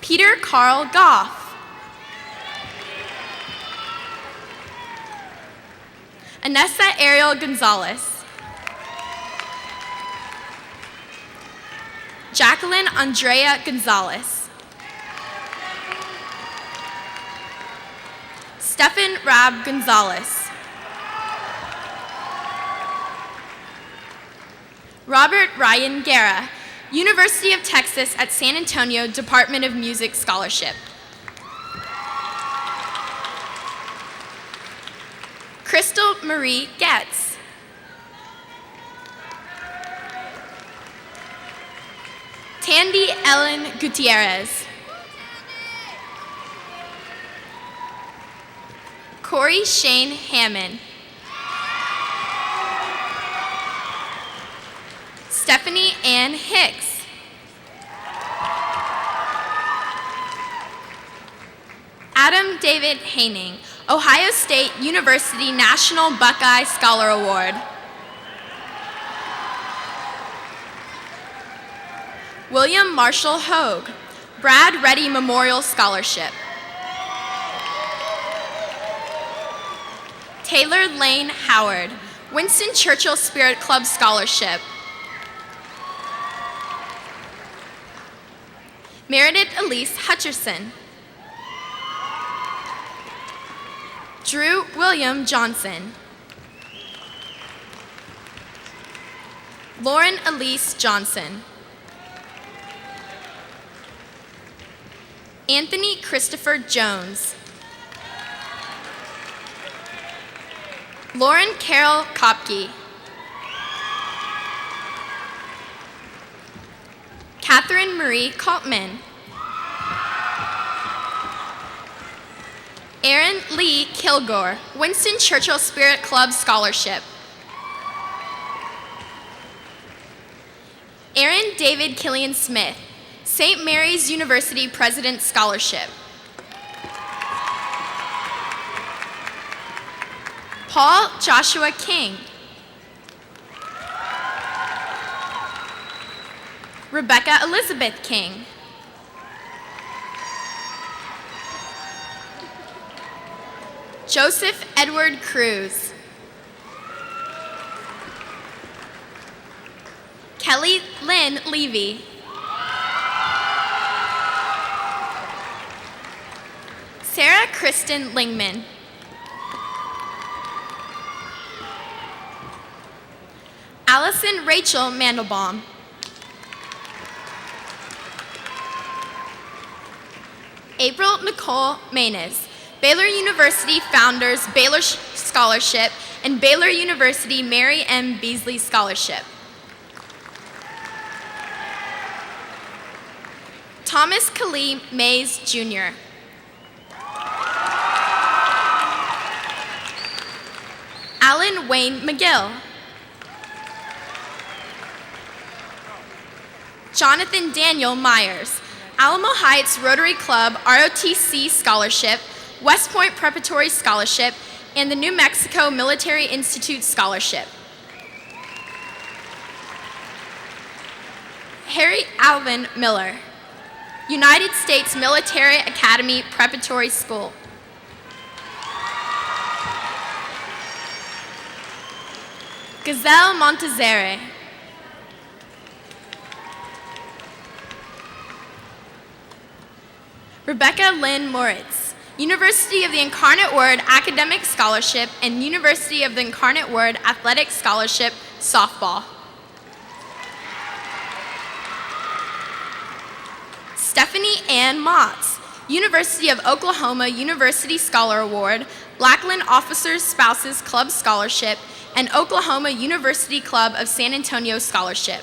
Peter Carl Goff. Anessa Ariel Gonzalez. Jacqueline Andrea Gonzalez. Stephen Rab Gonzalez. Robert Ryan Guerra, University of Texas at San Antonio Department of Music Scholarship. Crystal Marie Getz. Tandy Ellen Gutierrez. Corey Shane Hammond. Stephanie Ann Hicks. Adam David Haining, Ohio State University National Buckeye Scholar Award. William Marshall Hogue, Brad Reddy Memorial Scholarship. Taylor Lane Howard, Winston Churchill Spirit Club Scholarship. Meredith Elise Hutcherson. Drew William Johnson. Lauren Elise Johnson. Anthony Christopher Jones. Lauren Carol Kopke. Catherine Marie Kaltman. Aaron Lee Kilgore, Winston Churchill Spirit Club Scholarship. Aaron David Killian Smith, St. Mary's University President Scholarship. Paul Joshua King. Rebecca Elizabeth King. Joseph Edward Cruz. Kelly Lynn Levy. Sarah Kristen Lingman. Allison Rachel Mandelbaum. April Nicole Manis, Baylor University Founders Baylor Scholarship and Baylor University Mary M. Beasley Scholarship. Thomas Khalil Mays, Jr. Alan Wayne McGill. Jonathan Daniel Myers, Alamo Heights Rotary Club ROTC Scholarship, West Point Preparatory Scholarship, and the New Mexico Military Institute Scholarship. Harry Alvin Miller, United States Military Academy Preparatory School. Gazelle Montezere. Rebecca Lynn Moritz, University of the Incarnate Word Academic Scholarship and University of the Incarnate Word Athletic Scholarship, Softball. Stephanie Ann Motts, University of Oklahoma University Scholar Award, Lackland Officers Spouses Club Scholarship, and Oklahoma University Club of San Antonio Scholarship.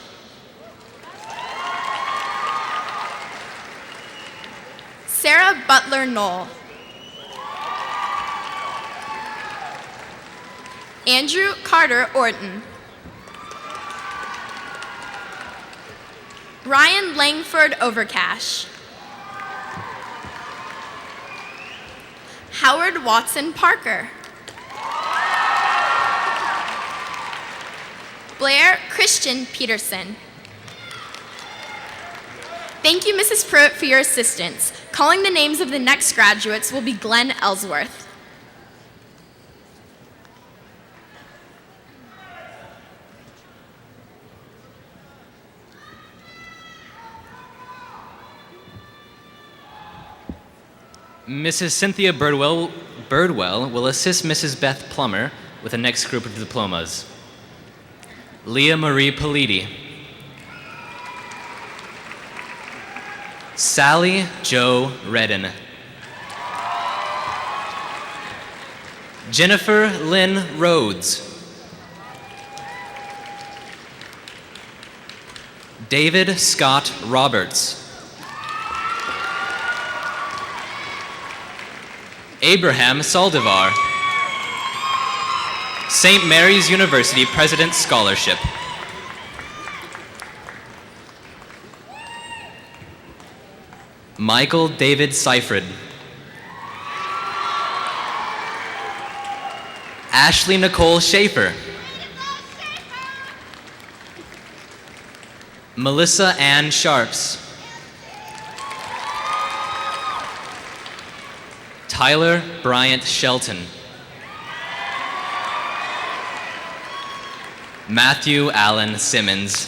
Sarah Butler Knoll. Andrew Carter Orton. Ryan Langford Overcash. Howard Watson Parker. Blair Christian Peterson. Thank you, Mrs. Pruitt, for your assistance. Calling the names of the next graduates will be Glenn Ellsworth. Mrs. Cynthia Birdwell will assist Mrs. Beth Plummer with the next group of diplomas. Leah Marie Politi. Sally Jo Redden. Jennifer Lynn Rhodes. David Scott Roberts. Abraham Saldivar. St. Mary's University President's Scholarship. Michael David Seifrid. Ashley Nicole Schaefer. Melissa Ann Sharps. Tyler Bryant Shelton. Matthew Allen Simmons.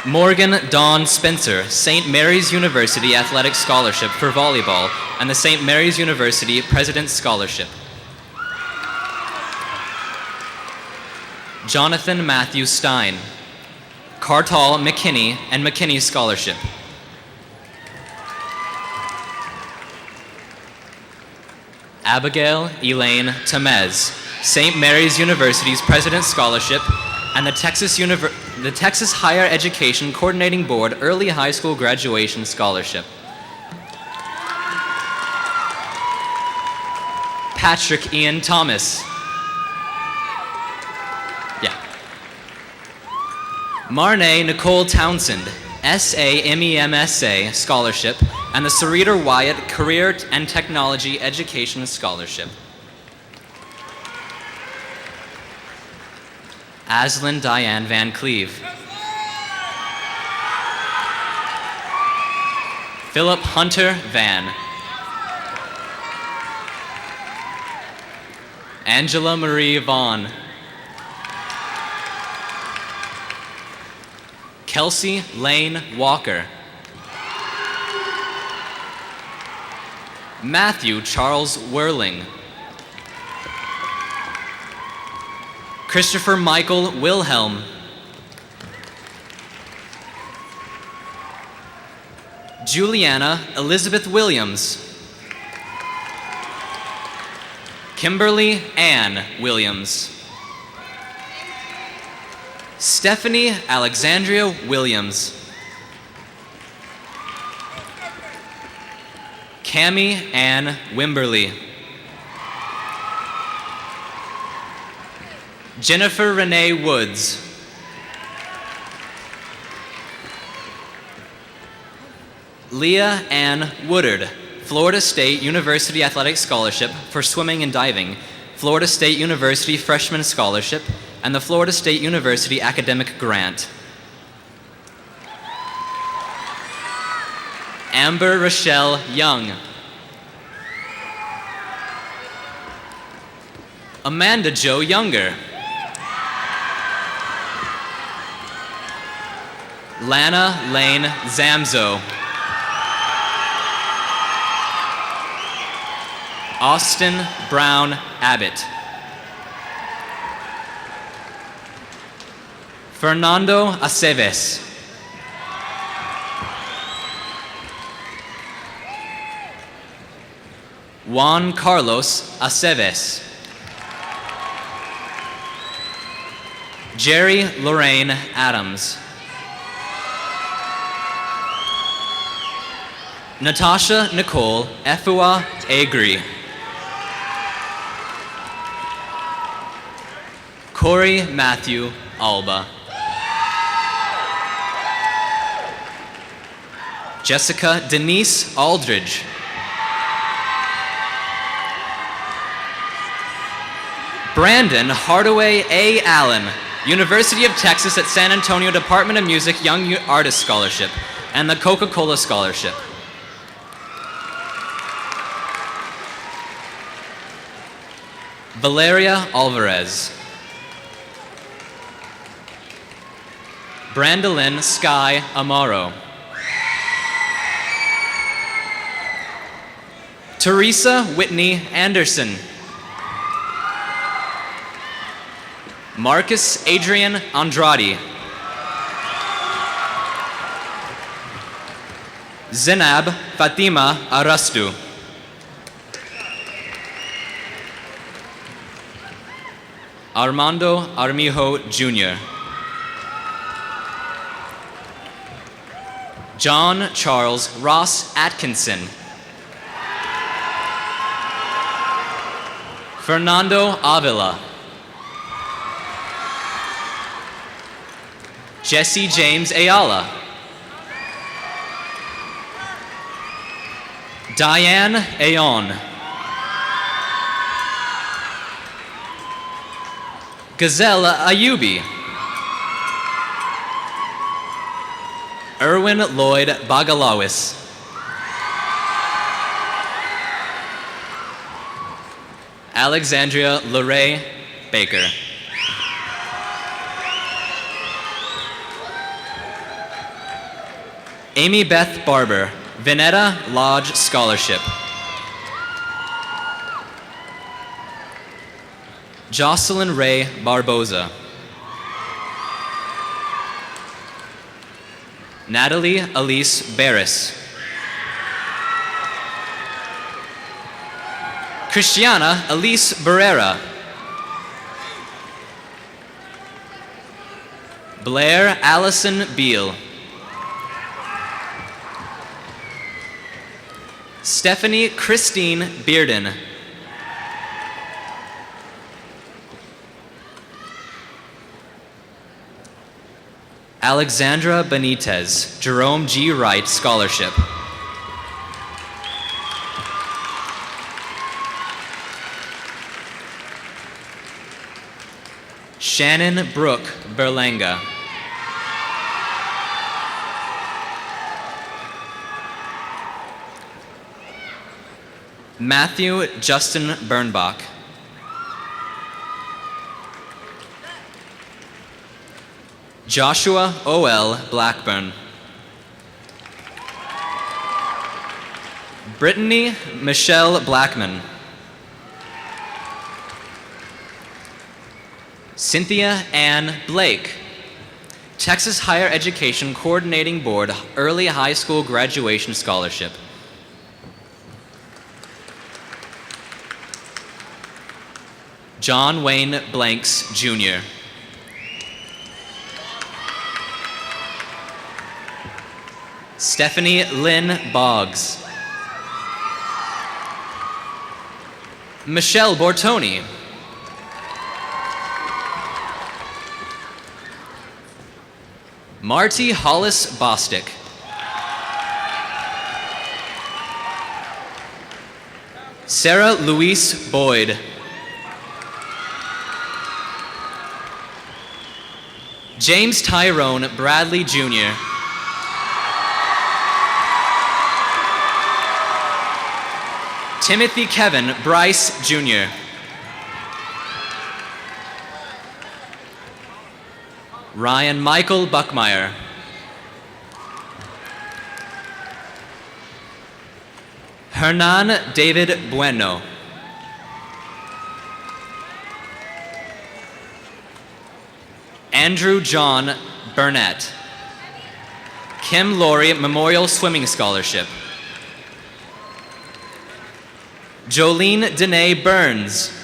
Morgan Dawn Spencer, St. Mary's University Athletic Scholarship for volleyball and the St. Mary's University President's Scholarship. Jonathan Matthew Stein, Cartall McKinney and McKinney Scholarship. Abigail Elaine Temez, St. Mary's University's President's Scholarship and the Texas Higher Education Coordinating Board Early High School Graduation Scholarship. Patrick Ian Thomas. Marnay Nicole Townsend, SAMEMSA Scholarship and the Sarita Wyatt Career and Technology Education Scholarship. Aslyn Diane Van Cleve. Philip Hunter Van. Angela Marie Vaughn. Kelsey Lane Walker. Matthew Charles Werling. Christopher Michael Wilhelm. Juliana Elizabeth Williams. Kimberly Ann Williams. Stephanie Alexandria Williams. Cammie Ann Wimberly. Jennifer Renee Woods. Leah Ann Woodard, Florida State University Athletic Scholarship for Swimming and Diving, Florida State University Freshman Scholarship, and the Florida State University Academic Grant. Amber Rochelle Young. Amanda Jo Younger. Lana Lane Zamzo. Austin Brown Abbott. Fernando Aceves. Juan Carlos Aceves. Jerry Lorraine Adams. Natasha Nicole Efua Agri. Corey Matthew Alba. Jessica Denise Aldridge. Brandon Hardaway A. Allen, University of Texas at San Antonio Department of Music Young Artist Scholarship and the Coca-Cola Scholarship. Valeria Alvarez. Brandolyn Sky Amaro. Teresa Whitney Anderson. Marcus Adrian Andrade. Zinab Fatima Arastu. Armando Armijo Jr. John Charles Ross Atkinson. Fernando Avila. Jesse James Ayala. Diane Ayon. Gazelle Ayubi. Erwin Lloyd Bagalawis. Alexandria Lorraine Baker. Amy Beth Barber, Vinetta Lodge Scholarship. Jocelyn Ray Barboza. Natalie Elise Barris. Christiana Elise Barrera. Blair Allison Beal. Stephanie Christine Bearden. Alexandra Benitez, Jerome G. Wright Scholarship. Shannon Brooke Berlanga. Matthew Justin Bernbach. Joshua O.L. Blackburn. Brittany Michelle Blackman. Cynthia Ann Blake, Texas Higher Education Coordinating Board Early High School Graduation Scholarship. John Wayne Blanks, Jr. Stephanie Lynn Boggs. Michelle Bortoni. Marty Hollis Bostick. Sarah Louise Boyd. James Tyrone Bradley, Jr. Timothy Kevin Bryce, Jr. Ryan Michael Buckmeyer. Hernan David Bueno. Andrew John Burnett. Kim Laurie Memorial Swimming Scholarship. Jolene Danae Burns.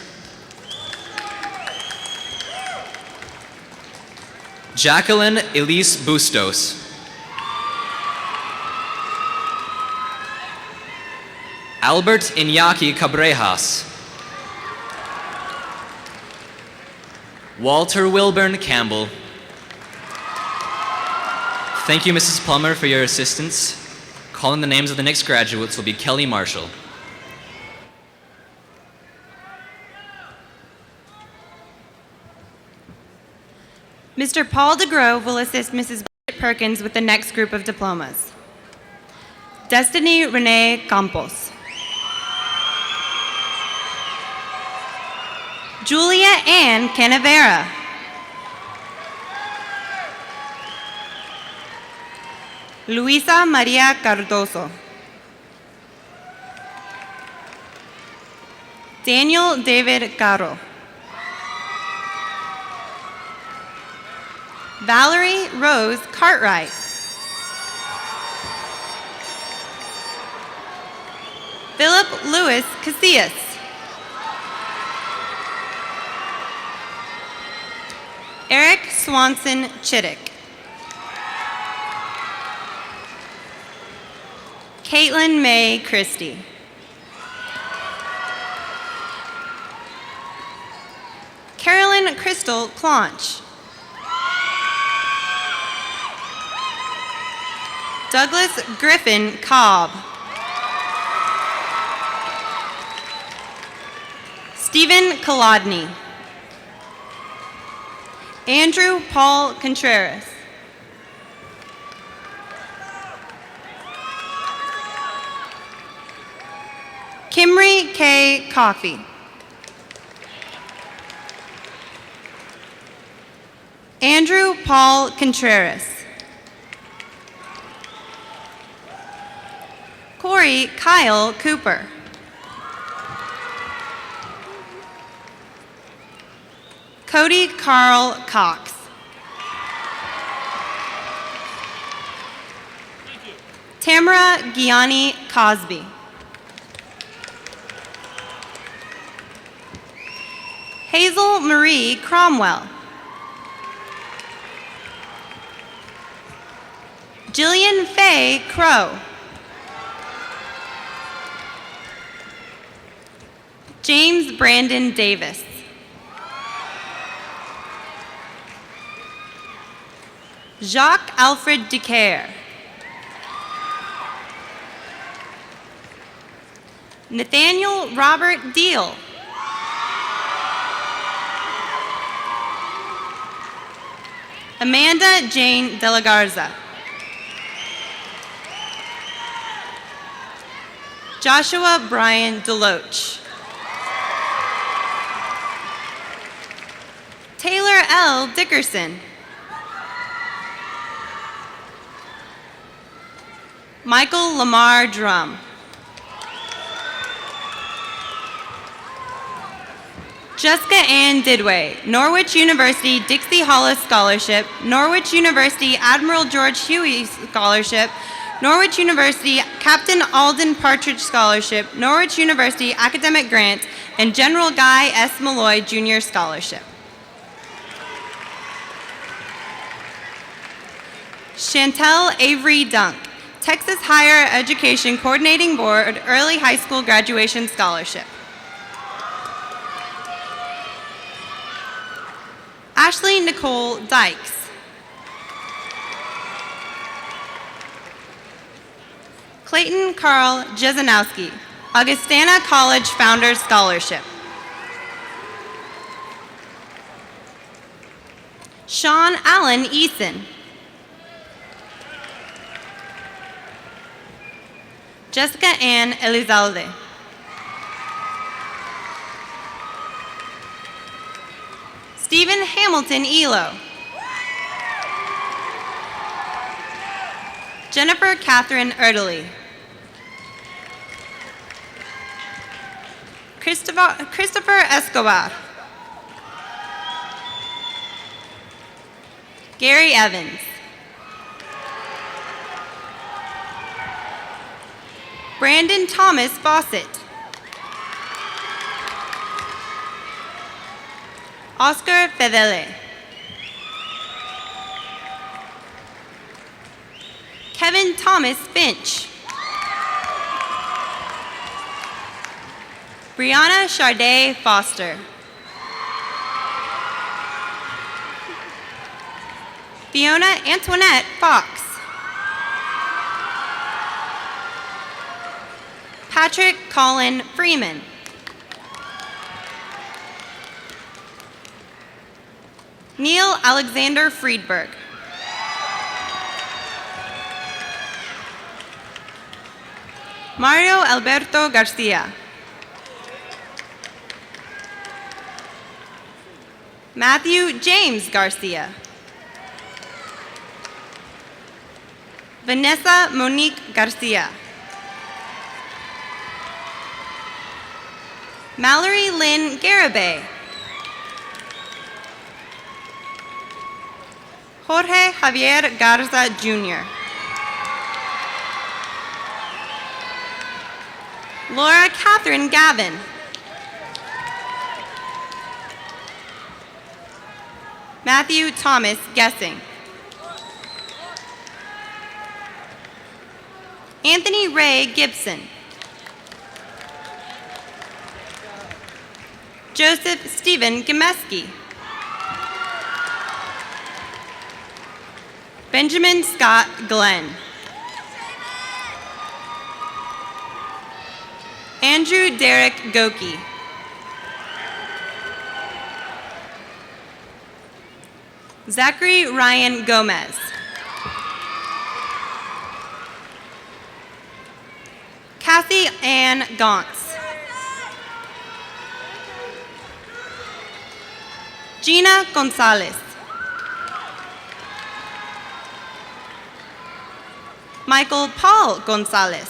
Jacqueline Elise Bustos. Albert Iñaki Cabrejas. Walter Wilburn Campbell. Thank you, Mrs. Plummer, for your assistance. Calling the names of the next graduates will be Kelly Marshall. Mr. Paul DeGrove will assist Mrs. Perkins with the next group of diplomas. Destiny Renee Campos. Julia Ann Canavera. Luisa Maria Cardoso. Daniel David Caro. Valerie Rose Cartwright. Philip Lewis Casillas. Eric Swanson Chittick. Caitlin May Christie. Carolyn Crystal Claunch. Douglas Griffin Cobb. Stephen Kolodny. Andrew Paul Contreras. Kimry K. Coffey. Andrew Paul Contreras. Corey Kyle Cooper. Cody Carl Cox. Tamara Gianni Cosby. Hazel Marie Cromwell. Jillian Faye Crow. James Brandon Davis. Jacques Alfred Decaire. Nathaniel Robert Deal. Amanda Jane De La Garza. Joshua Brian Deloach. Taylor L. Dickerson. Michael Lamar Drum. Jessica Ann Didway, Norwich University Dixie Hollis Scholarship, Norwich University Admiral George Hughey Scholarship, Norwich University Captain Alden Partridge Scholarship, Norwich University Academic Grant, and General Guy S. Malloy Jr. Scholarship. Chantel Avery Dunk, Texas Higher Education Coordinating Board Early High School Graduation Scholarship. Ashley Nicole Dykes. Clayton Carl Jezanowski, Augustana College Founders Scholarship. Sean Allen Eason. Jessica Ann Elizalde. Stephen Hamilton Elo. Jennifer Catherine Erdely. Christopher Escobar. Gary Evans. Brandon Thomas Fawcett. Oscar Fedele. Kevin Thomas Finch. Brianna Charday Foster. Fiona Antoinette Fox. Patrick Colin Freeman. Neil Alexander Friedberg. Mario Alberto Garcia. Matthew James Garcia. Vanessa Monique Garcia. Mallory Lynn Garibay. Jorge Javier Garza Jr. Laura Catherine Gavin. Matthew Thomas Gessing. Anthony Ray Gibson. Joseph Stephen Gemeski. Benjamin Scott Glenn. Andrew Derek Goki. Zachary Ryan Gomez. Kathy Ann Gauntz. Gina Gonzalez. Michael Paul Gonzalez.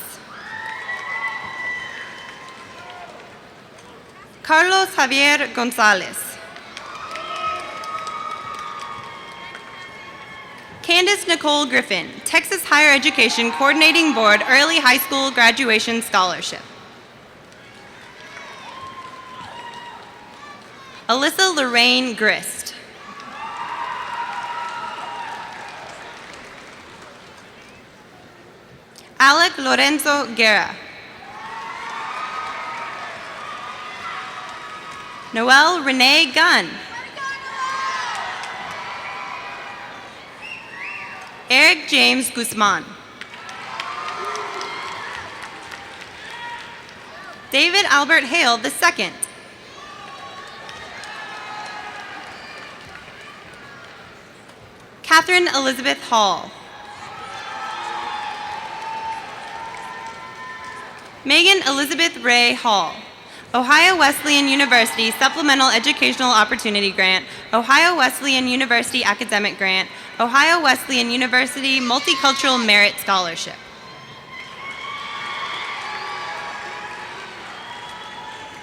Carlos Javier Gonzalez. Candace Nicole Griffin, Texas Higher Education Coordinating Board Early High School Graduation Scholarship. Alyssa Lorraine Grist. Alec Lorenzo Guerra. Noelle Renee Gunn. Eric James Guzman. David Albert Hale II. Catherine Elizabeth Hall. Megan Elizabeth Ray Hall. Ohio Wesleyan University Supplemental Educational Opportunity Grant, Ohio Wesleyan University Academic Grant, Ohio Wesleyan University Multicultural Merit Scholarship.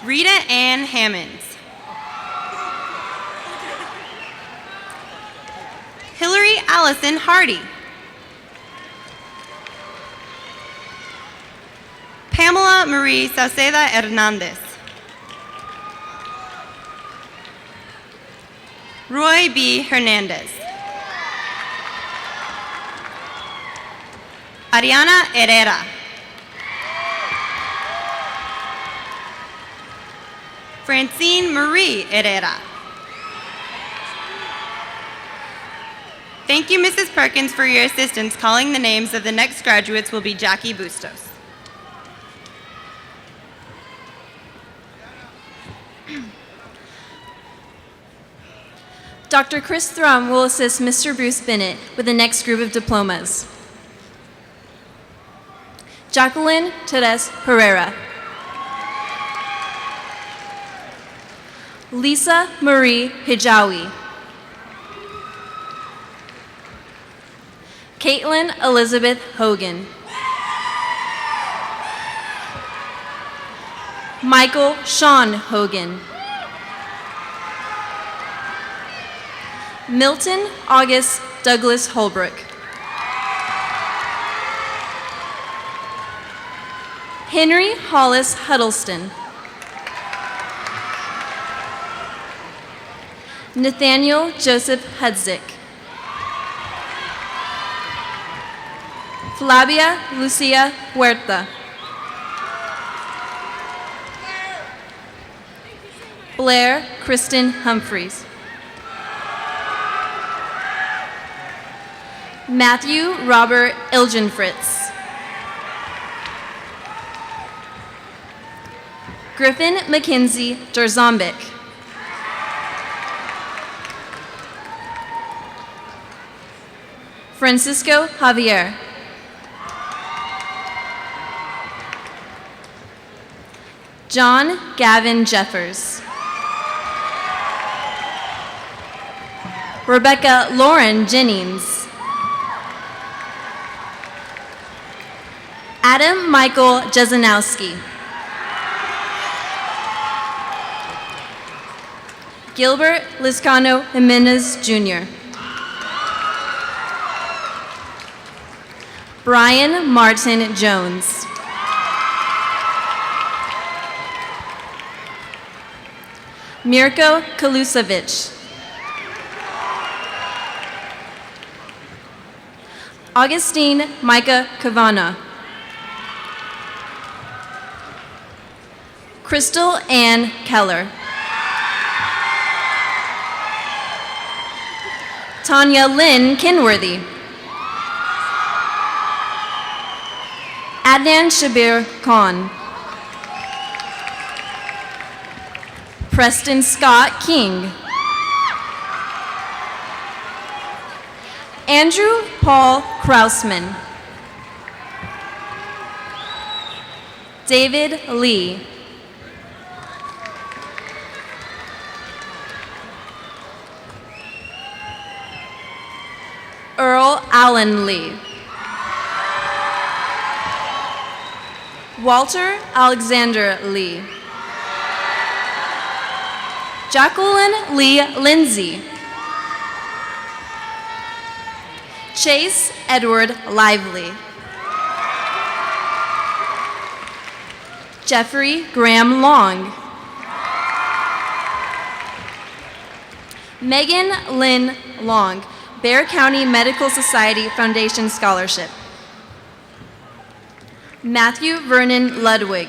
Rita Ann Hammonds. Hillary Allison Hardy. Pamela Marie Sauceda Hernandez. Roy B. Hernandez. Ariana Herrera. Francine Marie Herrera. Thank you, Mrs. Perkins, for your assistance. Calling the names of the next graduates will be Jackie Bustos. Dr. Chris Thrum will assist Mr. Bruce Bennett with the next group of diplomas. Jacqueline Teres Herrera. Lisa Marie Hijawi. Caitlin Elizabeth Hogan. Michael Sean Hogan. Milton August Douglas Holbrook. Henry Hollis Huddleston. Nathaniel Joseph Hudzik. Flavia Lucia Huerta. Blair Kristen Humphreys. Matthew Robert Ilgenfritz. Griffin Mackenzie Derzombik. Francisco Javier. John Gavin Jeffers. Rebecca Lauren Jennings. Adam Michael Jezanowski. Gilbert Liscano Jimenez Jr. Brian Martin Jones. Mirko Kalusevich. Augustine Micah Kavana. Crystal Ann Keller. Tanya Lynn Kinworthy. Adnan Shabir Khan. Preston Scott King. Andrew Paul Krausman. David Lee. Earl Allen Lee. Walter Alexander Lee. Jacqueline Lee Lindsay. Chase Edward Lively. Jeffrey Graham Long. Megan Lynn Long, Bear County Medical Society Foundation Scholarship. Matthew Vernon Ludwig.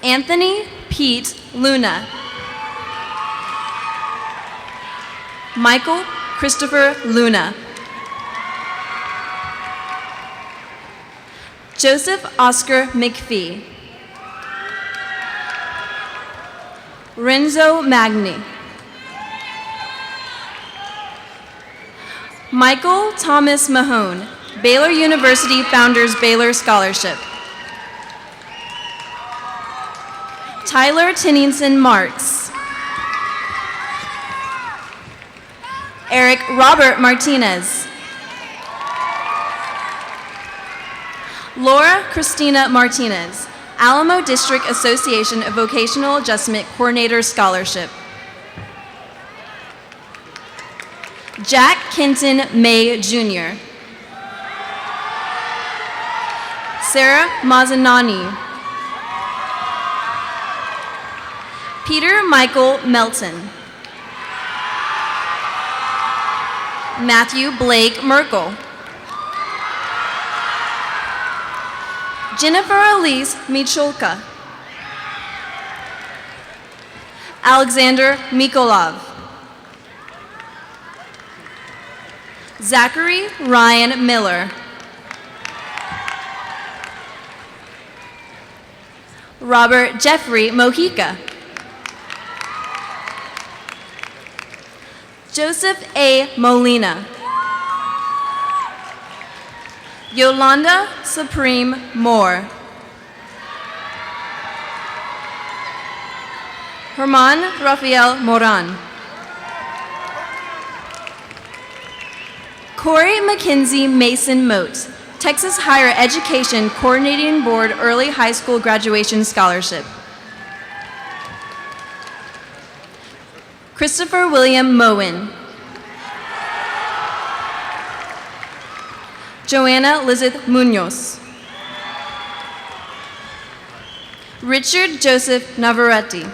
Anthony Pete Luna. Michael Christopher Luna. Joseph Oscar McPhee. Renzo Magni. Michael Thomas Mahone, Baylor University Founders Baylor Scholarship. Tyler Tennyson Marks. Eric Robert Martinez. Laura Christina Martinez, Alamo District Association of Vocational Adjustment Coordinator Scholarship. Jack Kenton May Jr., Sarah Mazzanani, Peter Michael Melton, Matthew Blake Merkel, Jennifer Elise Michalka, Alexander Mikolov, Zachary Ryan Miller, Robert Jeffrey Mojica, Joseph A. Molina, Yolanda Supreme Moore, Herman Rafael Moran, Corey Mackenzie Mason Moat, Texas Higher Education Coordinating Board Early High School Graduation Scholarship. Christopher William Moen, Joanna Lizeth Munoz, Richard Joseph Navarrete,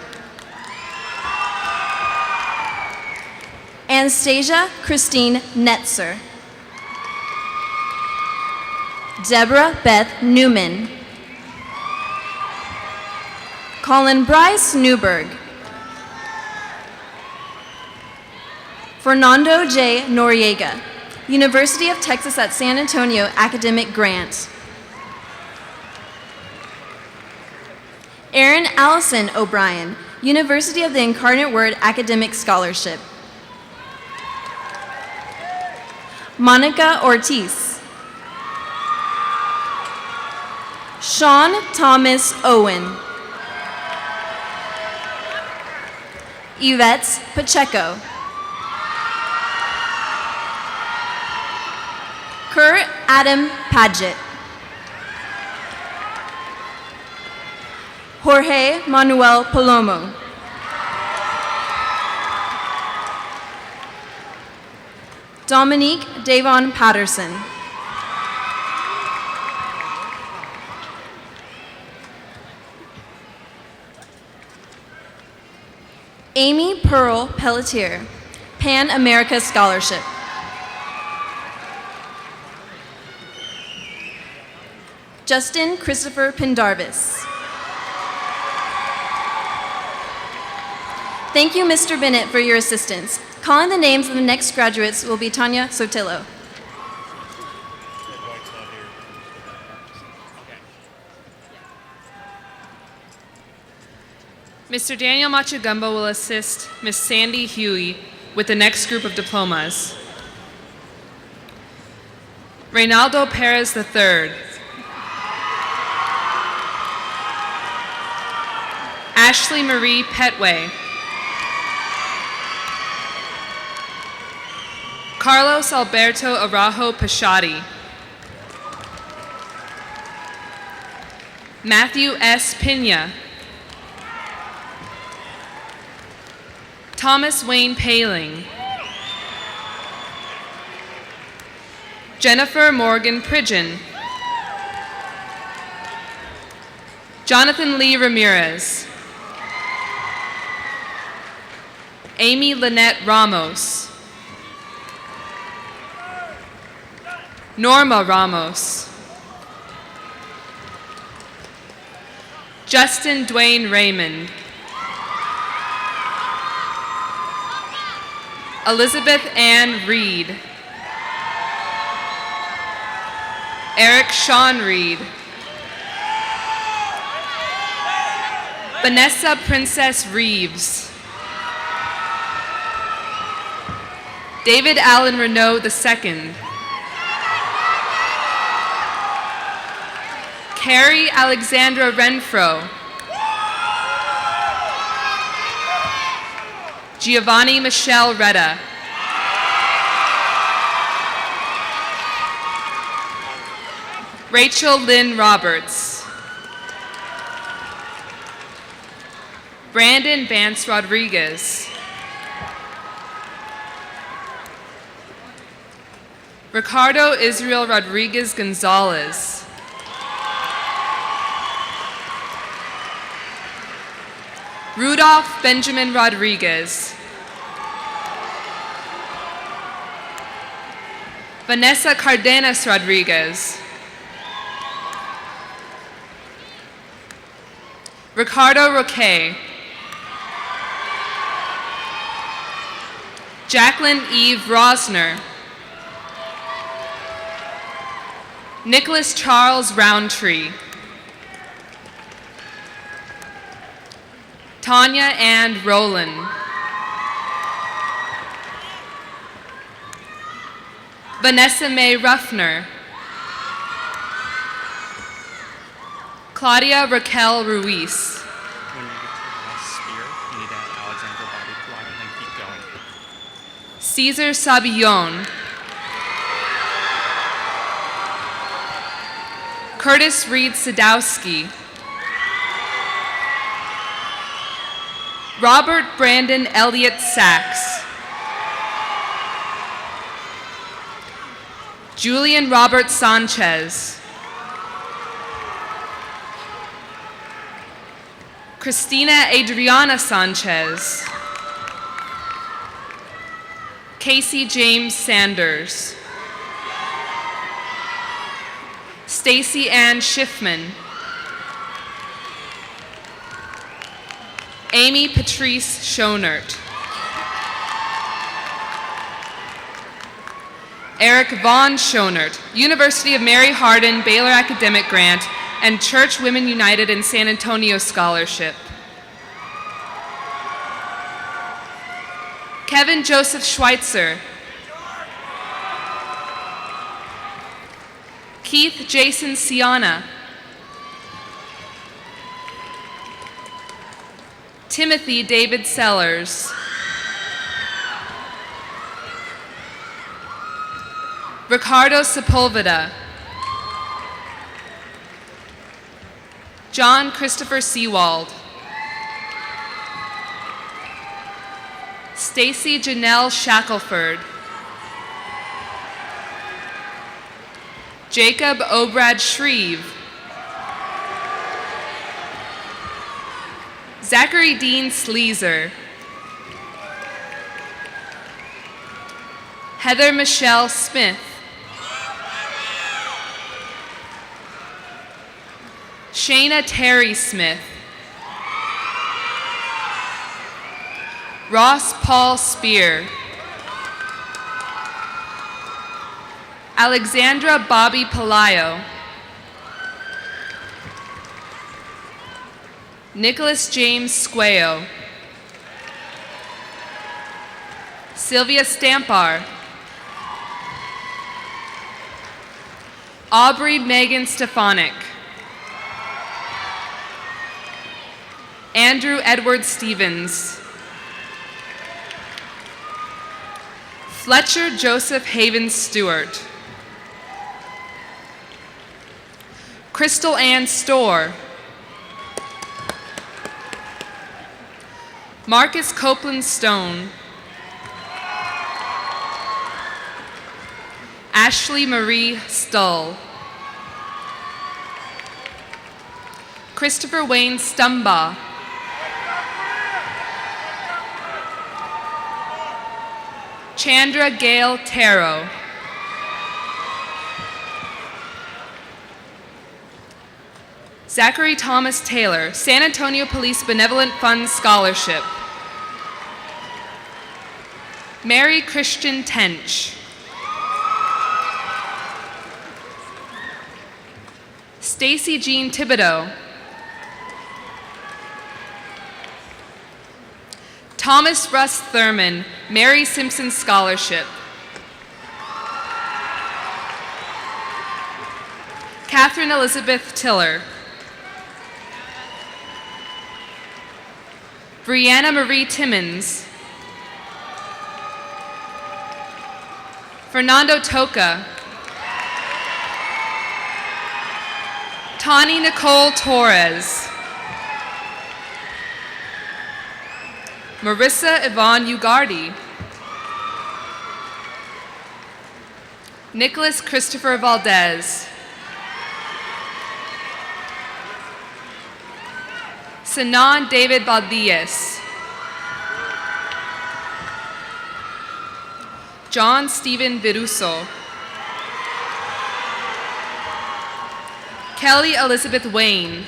Anastasia Christine Netzer, Deborah Beth Newman, Colin Bryce Newberg, Fernando J. Noriega, University of Texas at San Antonio Academic Grant. Erin Allison O'Brien, University of the Incarnate Word Academic Scholarship. Monica Ortiz, Sean Thomas Owen, Yvette Pacheco, Kurt Adam Padgett, Jorge Manuel Palomo, Dominique Davon Patterson, Amy Pearl Pelletier, Pan America Scholarship. Justin Christopher Pendarvis. Thank you, Mr. Bennett, for your assistance. Calling the names of the next graduates will be Tanya Sotillo. Mr. Daniel Machagumba will assist Ms. Sandi Hughey with the next group of diplomas. Reynaldo Perez III. Ashley Marie Petway. Carlos Alberto Araujo Pachadi. Matthew S. Pena. Thomas Wayne Paling. Jennifer Morgan Pridgeon. Jonathan Lee Ramirez. Amy Lynette Ramos. Norma Ramos. Justin Dwayne Raymond. Elizabeth Ann Reed. Eric Sean Reed. Vanessa Princess Reeves. David Allen Renault II. Carrie Alexandra Renfro. Giovanni Michelle Retta. Rachel Lynn Roberts. Brandon Vance Rodriguez. Ricardo Israel Rodriguez Gonzalez. Rudolph Benjamin Rodriguez. Vanessa Cardenas Rodriguez. Ricardo Roque. Jacqueline Eve Rosner. Nicholas Charles Roundtree. Tanya Ann Rowland. Vanessa May Ruffner. Claudia Raquel Ruiz. When you get to the last spear, you need to add Alexandra Bobby Pilar and then keep going. Cesar Sabillon. Curtis Reed Sadowski. Robert Brandon Elliott Sachs. Julian Robert Sanchez. Christina Adriana Sanchez. Casey James Sanders. Stacy Ann Schiffman. Amy Patrice Schonert. Eric Vaughn Schonert, University of Mary Hardin Baylor Academic Grant and Church Women United in San Antonio Scholarship. Kevin Joseph Schweitzer. Keith Jason Siana. Timothy David Sellers. Ricardo Sepulveda. John Christopher Seawald. Stacy Janelle Shackelford. Jacob Obrad Shreve. Zachary Dean Sleezer. Heather Michelle Smith. Shayna Terry Smith. Ross Paul Spear. Alexandra Bobby Palayo. Nicholas James Squayo. Sylvia Stampar. Aubrey Megan Stefanik. Andrew Edward Stevens. Fletcher Joseph Haven Stewart. Crystal Ann Storr. Marcus Copeland Stone. Ashley Marie Stull. Christopher Wayne Stumbaugh. Chandra Gale Taro. Zachary Thomas Taylor, San Antonio Police Benevolent Fund Scholarship. Mary Christian Tench. Stacy Jean Thibodeau. Thomas Russ Thurman, Mary Simpson Scholarship. Catherine Elizabeth Tiller. Brianna Marie Timmons. Fernando Toca. Tani Nicole Torres. Marissa Yvonne Ugardi. Nicholas Christopher Valdez. Sinan David Valdez. John Stephen Viruso. Kelly Elizabeth Wayne.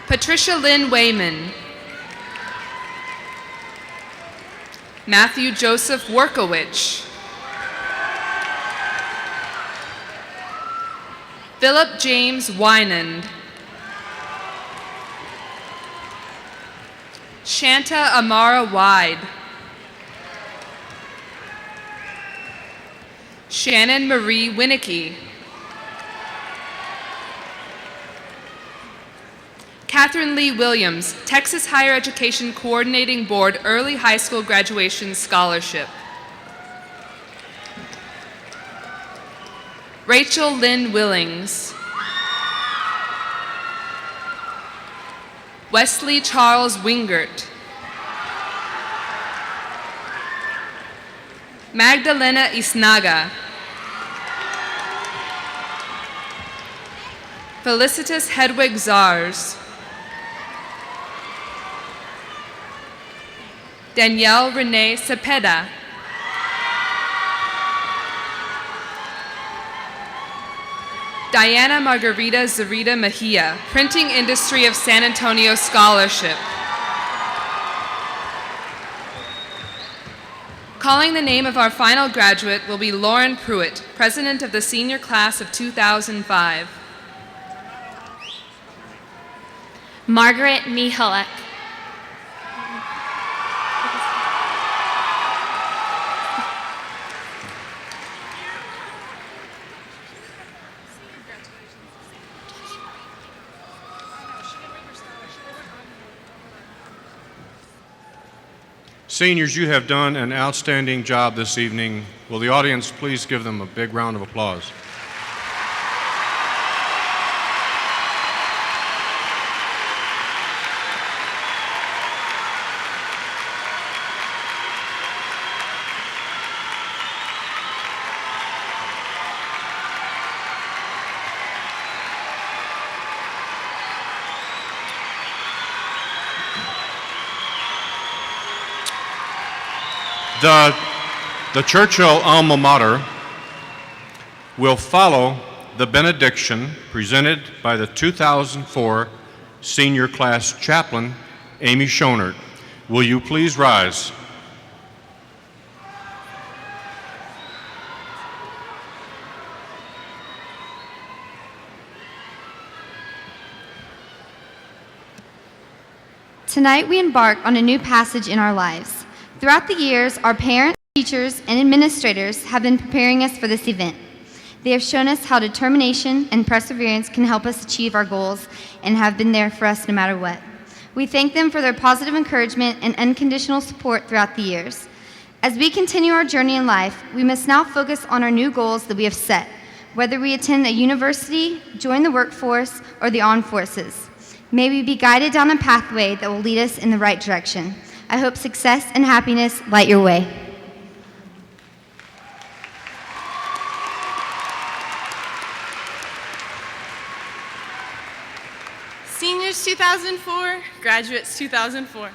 Patricia Lynn Wayman. Matthew Joseph Workowich. Philip James Wynand. Shanta Amara Wide. Shannon Marie Winicky. Catherine Lee Williams, Texas Higher Education Coordinating Board Early High School Graduation Scholarship. Rachel Lynn Willings. Wesley Charles Wingert. Magdalena Isnaga. Felicitas Hedwig Zars. Danielle Renee Cepeda. Diana Margarita Zarita Mejia, Printing Industry of San Antonio Scholarship. Calling the name of our final graduate will be Lauren Pruitt, President of the Senior Class of 2005. Margaret Mihalek. Seniors, you have done an outstanding job this evening. Will the audience please give them a big round of applause? The Churchill alma mater will follow the benediction presented by the 2004 senior class chaplain, Amy Schonert. Will you please rise? Tonight we embark on a new passage in our lives. Throughout the years, our parents, teachers, and administrators have been preparing us for this event. They have shown us how determination and perseverance can help us achieve our goals and have been there for us no matter what. We thank them for their positive encouragement and unconditional support throughout the years. As we continue our journey in life, we must now focus on our new goals that we have set, whether we attend a university, join the workforce, or the armed forces. May we be guided down a pathway that will lead us in the right direction. I hope success and happiness light your way. Seniors 2004, graduates 2004.